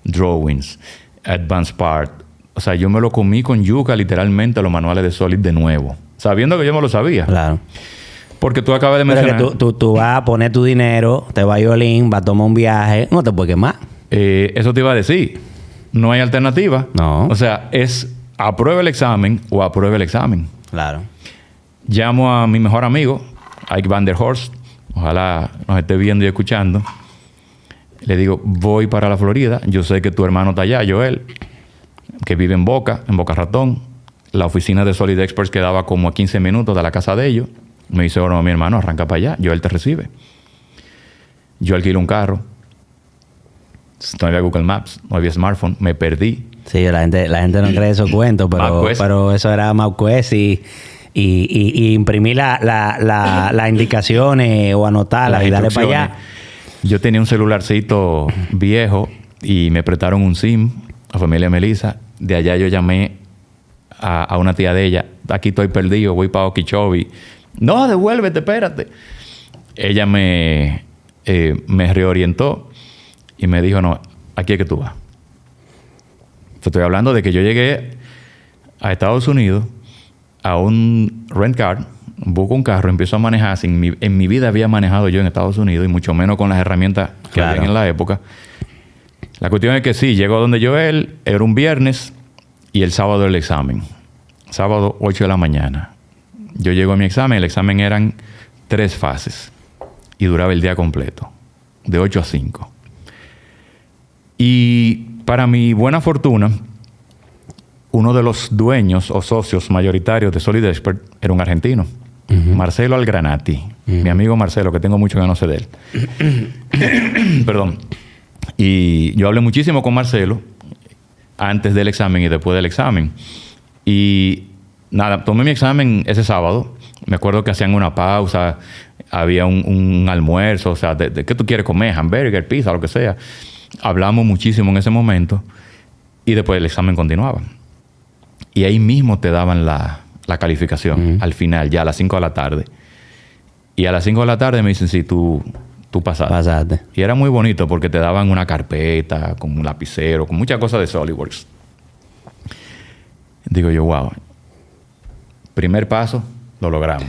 Drawings, Advanced Part. O sea, yo me lo comí con yuca literalmente los manuales de Solid de nuevo, sabiendo que yo me lo sabía. Claro. Porque tú acabas de Pero mencionar... que tú vas a poner tu dinero, te vas a Olin, vas a tomar un viaje, no te puedes quemar. Eso te iba a decir. No hay alternativa. No. O sea, es aprueba el examen o aprueba el examen. Claro. Llamo a mi mejor amigo, Ike Van der Horst. Ojalá nos esté viendo y escuchando. Le digo, voy para la Florida. Yo sé que tu hermano está allá, Joel, que vive en Boca Ratón. La oficina de Solid Experts quedaba como a 15 minutos de la casa de ellos. Me dice, bueno, mi hermano, arranca para allá. Joel te recibe. Yo alquilo un carro. No había Google Maps, no había smartphone. Me perdí. Sí, la gente no cree esos cuentos, pero eso era MapQuest y imprimir las indicaciones o anotarlas y darle para allá. Yo tenía un celularcito viejo y me prestaron un SIM, la familia Melissa. De allá yo llamé a una tía de ella. Aquí estoy perdido, voy para Okeechobee. No, devuélvete, espérate. Ella me reorientó y me dijo, no, aquí es que tú vas. Te estoy hablando de que yo llegué a Estados Unidos a un rent car, busco un carro, empiezo a manejar. En mi vida había manejado yo en Estados Unidos y mucho menos con las herramientas que había en la época. La cuestión es que sí, llego donde Joel, era un viernes y el sábado el examen. Sábado 8 de la mañana. Yo llego a mi examen, el examen eran 3 fases y duraba el día completo, de 8 a 5. Y para mi buena fortuna, uno de los dueños o socios mayoritarios de Solid Expert era un argentino, Marcelo Algranati. Mi amigo Marcelo, que tengo mucho que no sé de él. Perdón. Y yo hablé muchísimo con Marcelo antes del examen y después del examen. Y nada, tomé mi examen ese sábado. Me acuerdo que hacían una pausa, había un almuerzo, o sea, de qué tú quieres comer, hamburger, pizza, lo que sea. Hablamos muchísimo en ese momento y después el examen continuaba. Y ahí mismo te daban la calificación al final, ya a las 5 de la tarde. Y a las 5 de la tarde me dicen, sí, tú pasaste. Y era muy bonito porque te daban una carpeta, con un lapicero, con muchas cosas de SolidWorks. Digo yo, wow. Primer paso, lo logramos.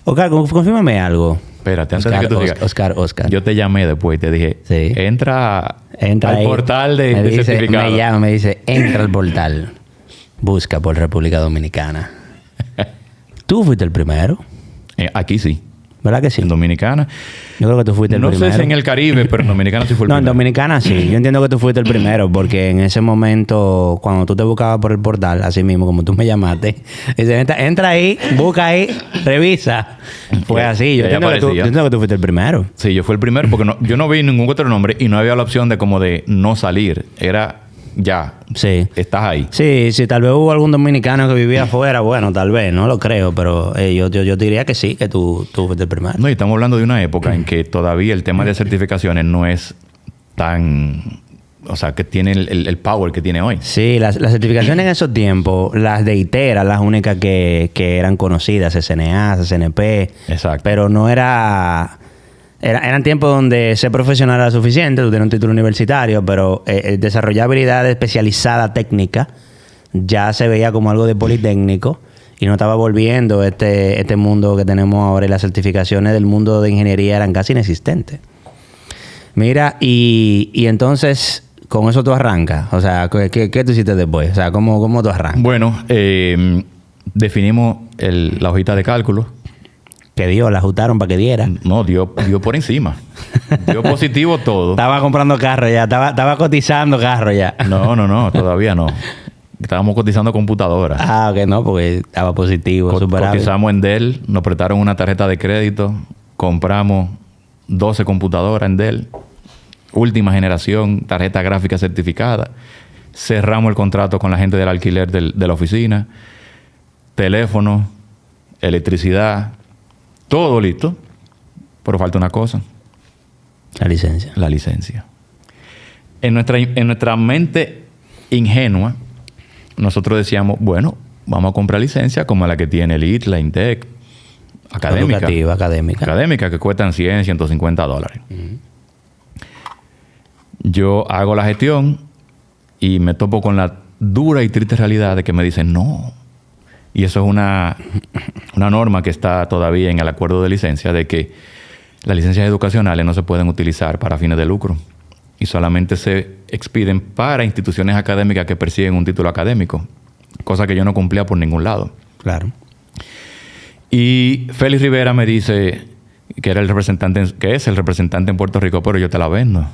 Oscar, confírmame algo. Espérate, antes de que tú digas. Oscar. Yo te llamé después y te dije, sí. entra al ahí, portal de certificado. Me llama, me dice, entra al portal. Busca por República Dominicana. ¿Tú fuiste el primero? Aquí sí. ¿Verdad que sí? En Dominicana. Yo creo que tú fuiste el primero. No sé si en el Caribe, pero en Dominicana sí fue el primero. No, en Dominicana sí. Yo entiendo que tú fuiste el primero porque en ese momento, cuando tú te buscabas por el portal, así mismo, como tú me llamaste, dice, entra ahí, busca ahí, revisa. Fue así. Yo entiendo que tú fuiste el primero. Sí, yo fui el primero porque yo no vi ningún otro nombre y no había la opción de no salir. Era ya. Sí. Estás ahí. Sí, tal vez hubo algún dominicano que vivía afuera, bueno, tal vez, no lo creo, pero yo te diría que sí, que tú fuiste el primero. No, y estamos hablando de una época en que todavía el tema de certificaciones no es tan... O sea, que tiene el power que tiene hoy. Sí, las certificaciones en esos tiempos, las de IT eran las únicas que eran conocidas, CCNA, CCNP. Exacto. Pero no era... Eran tiempos donde ser profesional era suficiente, tú tenías un título universitario, pero desarrollar habilidades especializadas técnicas ya se veía como algo de politécnico y no estaba volviendo este mundo que tenemos ahora y las certificaciones del mundo de ingeniería eran casi inexistentes. Mira, y entonces con eso tú arrancas. O sea, ¿qué tú hiciste después? O sea, ¿cómo tú arrancas? Bueno, definimos la hojita de cálculo. Que dio, la ajustaron para que diera. No, dio por encima. Dio positivo todo. Estaba comprando carro ya, estaba cotizando carro ya. No, todavía no. Estábamos cotizando computadoras. Ok, no, porque estaba positivo. Cotizamos en Dell, nos prestaron una tarjeta de crédito, compramos 12 computadoras en Dell, última generación, tarjeta gráfica certificada, cerramos el contrato con la gente del alquiler de la oficina, teléfono, electricidad, todo listo, pero falta una cosa. La licencia. La licencia. En nuestra mente ingenua, nosotros decíamos, bueno, vamos a comprar licencia como la que tiene el IT, la INTEC, académica. Educativa, académica. Académica, que cuestan $100, $150. Yo hago la gestión y me topo con la dura y triste realidad de que me dicen, no. Y eso es una norma que está todavía en el acuerdo de licencia de que las licencias educacionales no se pueden utilizar para fines de lucro y solamente se expiden para instituciones académicas que persiguen un título académico, cosa que yo no cumplía por ningún lado. Claro. Y Félix Rivera me dice que es el representante en Puerto Rico, pero yo te la vendo.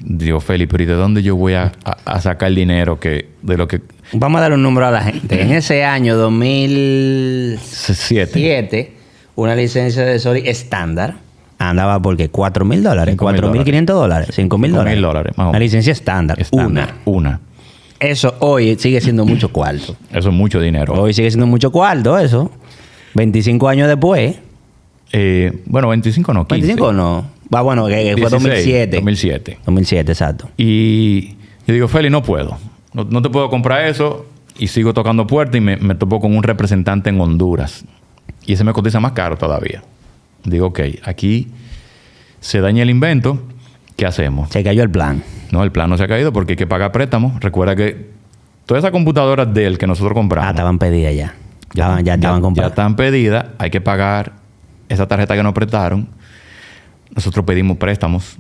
Digo, Félix, pero ¿y de dónde yo voy a sacar el dinero de lo que... Vamos a dar un número a la gente. En ese año, 2007, una licencia de Solid estándar, andaba porque $4,000, $4,500, $5,000. $5,000, más o menos. Una licencia estándar. Una. Eso hoy sigue siendo mucho cuarto. Eso es mucho dinero. Hoy sigue siendo mucho cuarto eso. 25 años después. Bueno, 25 no, 15. 25 no. Va, bueno, que fue 2007. 2007, exacto. Y yo digo, Feli, no puedo. No te puedo comprar eso. Y sigo tocando puertas y me topo con un representante en Honduras. Y ese me cotiza más caro todavía. Digo, ok, aquí se daña el invento. ¿Qué hacemos? Se cayó el plan. No, el plan no se ha caído porque hay que pagar préstamos. Recuerda que todas esas computadoras Dell que nosotros compramos... estaban pedidas ya. Ya estaban compradas. Ya están pedidas. Hay que pagar esa tarjeta que nos prestaron. Nosotros pedimos préstamos.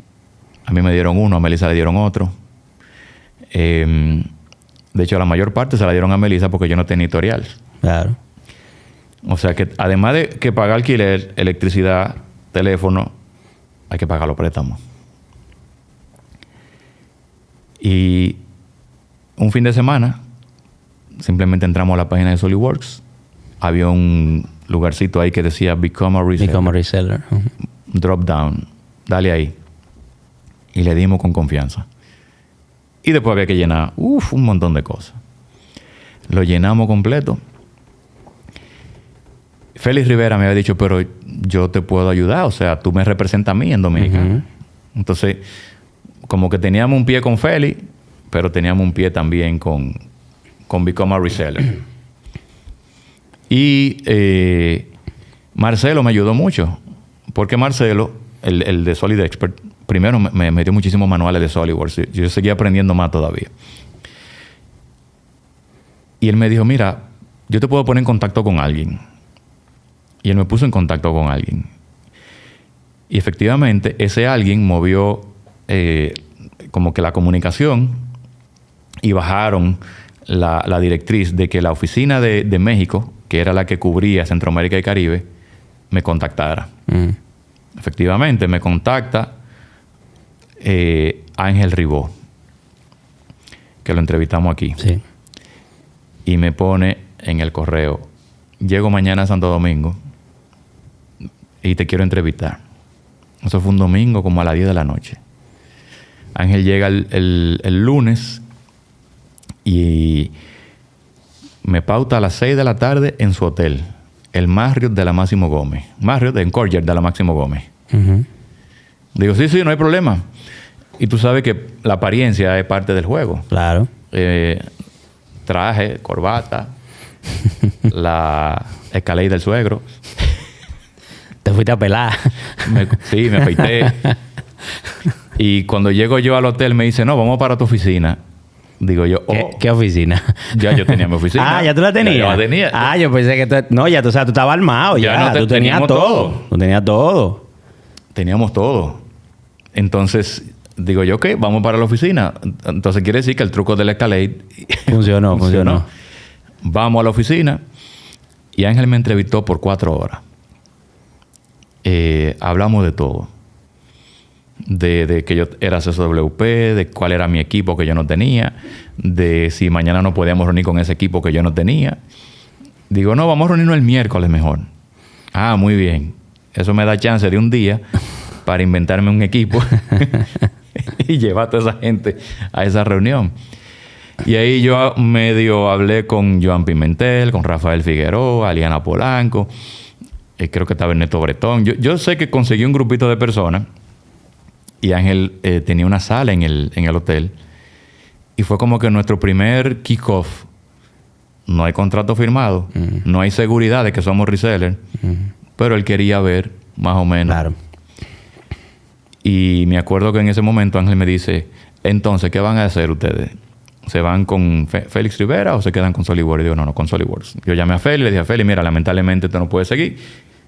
A mí me dieron uno, a Melissa le dieron otro. De hecho, la mayor parte se la dieron a Melissa porque yo no tenía historial. Claro. O sea que además de que pagar alquiler, electricidad, teléfono, hay que pagar los préstamos. Y un fin de semana, simplemente entramos a la página de SolidWorks. Había un lugarcito ahí que decía Become a Reseller. Uh-huh. Drop down. Dale ahí. Y le dimos con confianza. Y después había que llenar un montón de cosas. Lo llenamos completo. Félix Rivera me había dicho, pero yo te puedo ayudar. O sea, tú me representas a mí en Dominicana. Uh-huh. Entonces, como que teníamos un pie con Félix, pero teníamos un pie también con Become a Reseller. Y Marcelo me ayudó mucho. Porque Marcelo, el de Solid Expert, primero me metió muchísimos manuales de SolidWorks. Yo seguía aprendiendo más todavía. Y él me dijo, mira, yo te puedo poner en contacto con alguien. Y él me puso en contacto con alguien. Y efectivamente, ese alguien movió como que la comunicación y bajaron la directriz de que la oficina de México, que era la que cubría Centroamérica y Caribe, me contactara. Efectivamente, me contacta Ángel Ribó, que lo entrevistamos aquí. Sí. Y me pone en el correo, llego mañana a Santo Domingo y te quiero entrevistar. Eso fue un domingo como a las 10 de la noche. Ángel llega el lunes y me pauta a las 6 de la tarde en su hotel, el Marriott de la Máximo Gómez. Marriott en Courtyard de la Máximo Gómez. Uh-huh. Digo, sí, no hay problema. Y tú sabes que la apariencia es parte del juego. Claro. Traje, corbata, la escalera del suegro. Te fuiste a pelar. Sí, me afeité. Y cuando llego yo al hotel me dice, no, vamos para tu oficina. Digo yo, ¿Qué oficina? Ya yo tenía mi oficina. ¿Ya tú la tenías? Ya yo la tenía. Yo pensé que tú... No, ya tú estabas armado. Ya tú tenías todo. Tú tenías todo. Teníamos todo. Entonces, digo yo, ok, vamos para la oficina. Entonces quiere decir que el truco del Escalade... funcionó. Vamos a la oficina. Y Ángel me entrevistó por 4 horas. Hablamos de todo. De que yo era CSWP, de cuál era mi equipo que yo no tenía, de si mañana no podíamos reunir con ese equipo que yo no tenía. Digo, no, vamos a reunirnos el miércoles mejor. Muy bien. Eso me da chance de un día para inventarme un equipo y llevar a toda esa gente a esa reunión. Y ahí yo medio hablé con Joan Pimentel, con Rafael Figueroa, Aliana Polanco, creo que estaba Ernesto Bretón. Yo sé que conseguí un grupito de personas. Y Ángel tenía una sala en el hotel. Y fue como que nuestro primer kickoff. No hay contrato firmado. Uh-huh. No hay seguridad de que somos resellers. Uh-huh. Pero él quería ver más o menos. Claro. Y me acuerdo que en ese momento Ángel me dice, entonces, ¿qué van a hacer ustedes? ¿Se van con Félix Rivera o se quedan con SolidWorks? Y digo, no, con SolidWorks. Yo llamé a Félix, le dije a Félix, mira, lamentablemente usted no puede seguir.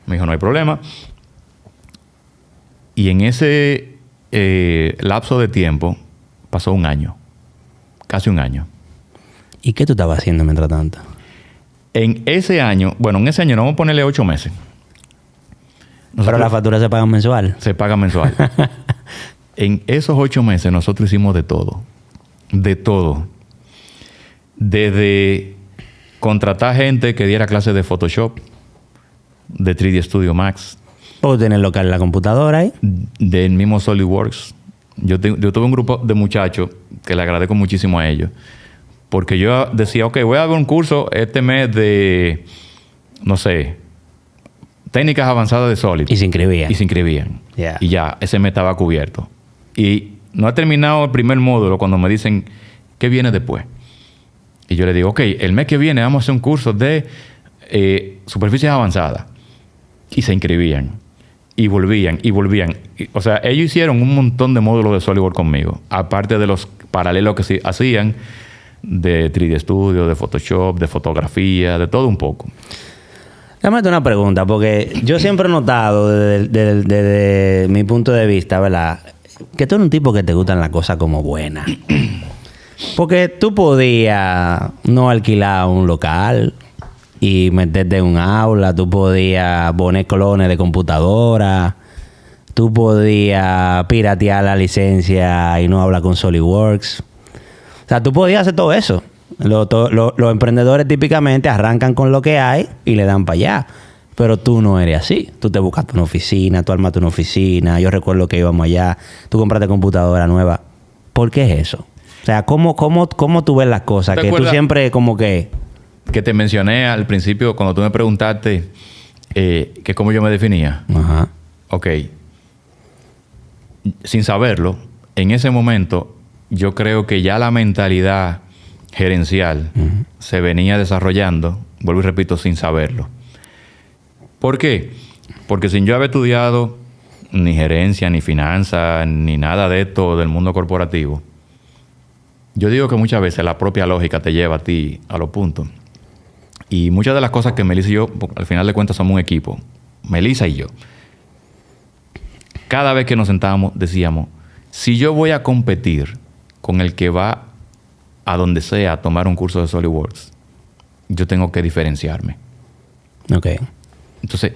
Me dijo, no hay problema. Y en ese lapso de tiempo pasó un año. Casi un año. ¿Y qué tú estabas haciendo mientras tanto? En ese año no vamos a ponerle 8 meses. Pero la factura se paga mensual. Se paga mensual. En esos 8 meses nosotros hicimos de todo. De todo. Desde contratar gente que diera clases de Photoshop, de 3D Studio Max, ¿O tienes local en la computadora ahí? Del mismo SolidWorks. Yo tuve un grupo de muchachos que le agradezco muchísimo a ellos. Porque yo decía, ok, voy a dar un curso este mes de, no sé, técnicas avanzadas de Solid. Y se inscribían. Yeah. Y ya, ese mes estaba cubierto. Y no he terminado el primer módulo cuando me dicen, ¿qué viene después? Y yo le digo, ok, el mes que viene vamos a hacer un curso de superficies avanzadas. Y se inscribían. Y volvían. O sea, ellos hicieron un montón de módulos de SolidWorks conmigo. Aparte de los paralelos que hacían de 3D Studio, de Photoshop, de fotografía, de todo un poco. Déjame hacer una pregunta, porque yo siempre he notado desde mi punto de vista, ¿verdad? Que tú eres un tipo que te gustan las cosas como buenas. Porque tú podías no alquilar un local y meterte en un aula. Tú podías poner clones de computadora. Tú podías piratear la licencia y no hablar con SolidWorks. O sea, tú podías hacer todo eso. Los emprendedores típicamente arrancan con lo que hay y le dan para allá. Pero tú no eres así. Tú te buscaste una oficina, tú armaste una oficina. Yo recuerdo que íbamos allá. Tú compraste computadora nueva. ¿Por qué es eso? O sea, ¿cómo tú ves las cosas? Que tú siempre como que... Que te mencioné al principio cuando tú me preguntaste que cómo yo me definía. Ajá. Ok. Sin saberlo, en ese momento yo creo que ya la mentalidad gerencial se venía desarrollando, vuelvo y repito, sin saberlo. ¿Por qué? Porque sin yo haber estudiado ni gerencia, ni finanzas, ni nada de esto del mundo corporativo, yo digo que muchas veces la propia lógica te lleva a ti a los puntos. Y muchas de las cosas que Melissa y yo, al final de cuentas, somos un equipo. Melissa y yo. Cada vez que nos sentábamos, decíamos, si yo voy a competir con el que va a donde sea a tomar un curso de SolidWorks, yo tengo que diferenciarme. Ok. Entonces,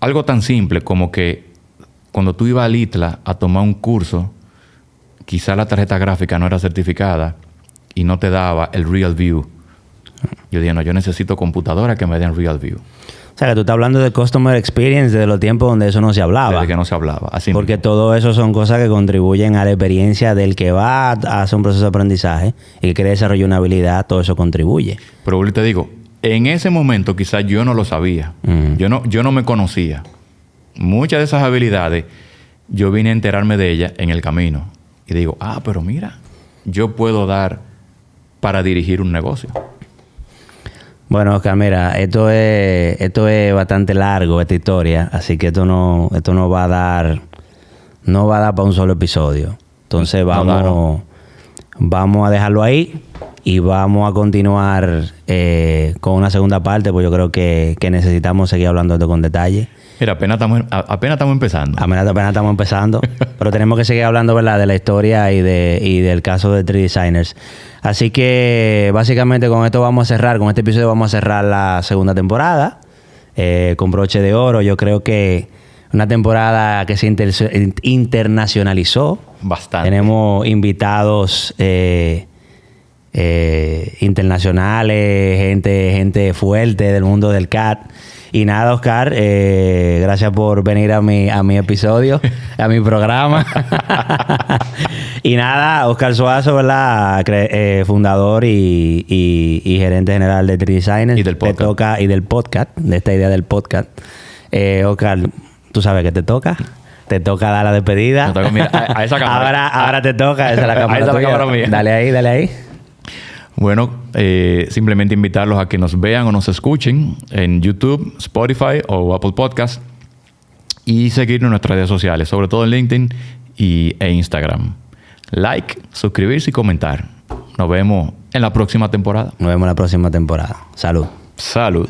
algo tan simple como que cuando tú ibas al ITLA a tomar un curso, quizá la tarjeta gráfica no era certificada y no te daba el Real View. Yo dije, no, yo necesito computadora que me den Real View. O sea, que tú estás hablando de Customer Experience desde los tiempos donde eso no se hablaba. Desde que no se hablaba. Así porque mismo. todo eso son cosas que contribuyen a la experiencia del que va a hacer un proceso de aprendizaje y que quiere desarrollar una habilidad. Todo eso contribuye. Pero te digo, en ese momento quizás yo no lo sabía. Yo no me conocía. Muchas de esas habilidades yo vine a enterarme de ellas en el camino. Y digo, pero mira, yo puedo dar para dirigir un negocio. Bueno, Oscar, mira, esto es bastante largo, esta historia, así que esto no va a dar para un solo episodio. Entonces vamos a dejarlo ahí y vamos a continuar con una segunda parte, pues yo creo que necesitamos seguir hablando de esto con detalle. Mira, apenas estamos empezando. Apenas estamos empezando, pero tenemos que seguir hablando, ¿verdad?, de la historia y del caso de 3 Designers. Así que básicamente con esto con este episodio vamos a cerrar la segunda temporada con broche de oro. Yo creo que una temporada que se internacionalizó. Bastante. Tenemos invitados internacionales, gente fuerte del mundo del CAD. Y nada, Oscar, gracias por venir a mi episodio, a mi programa. Y nada, Oscar Suazo, ¿verdad? Fundador y gerente general de 3 Designers. Y del podcast. Y del podcast, de esta idea del podcast. Oscar, ¿tú sabes qué te toca? Te toca dar la despedida. Me toca, mira, a esa cámara. Ahora te toca. Esa es la cámara, esa es la cámara mía. Dale ahí. Bueno, simplemente invitarlos a que nos vean o nos escuchen en YouTube, Spotify o Apple Podcast y seguirnos en nuestras redes sociales, sobre todo en LinkedIn e Instagram. Like, suscribirse y comentar. Nos vemos en la próxima temporada. Salud. Salud.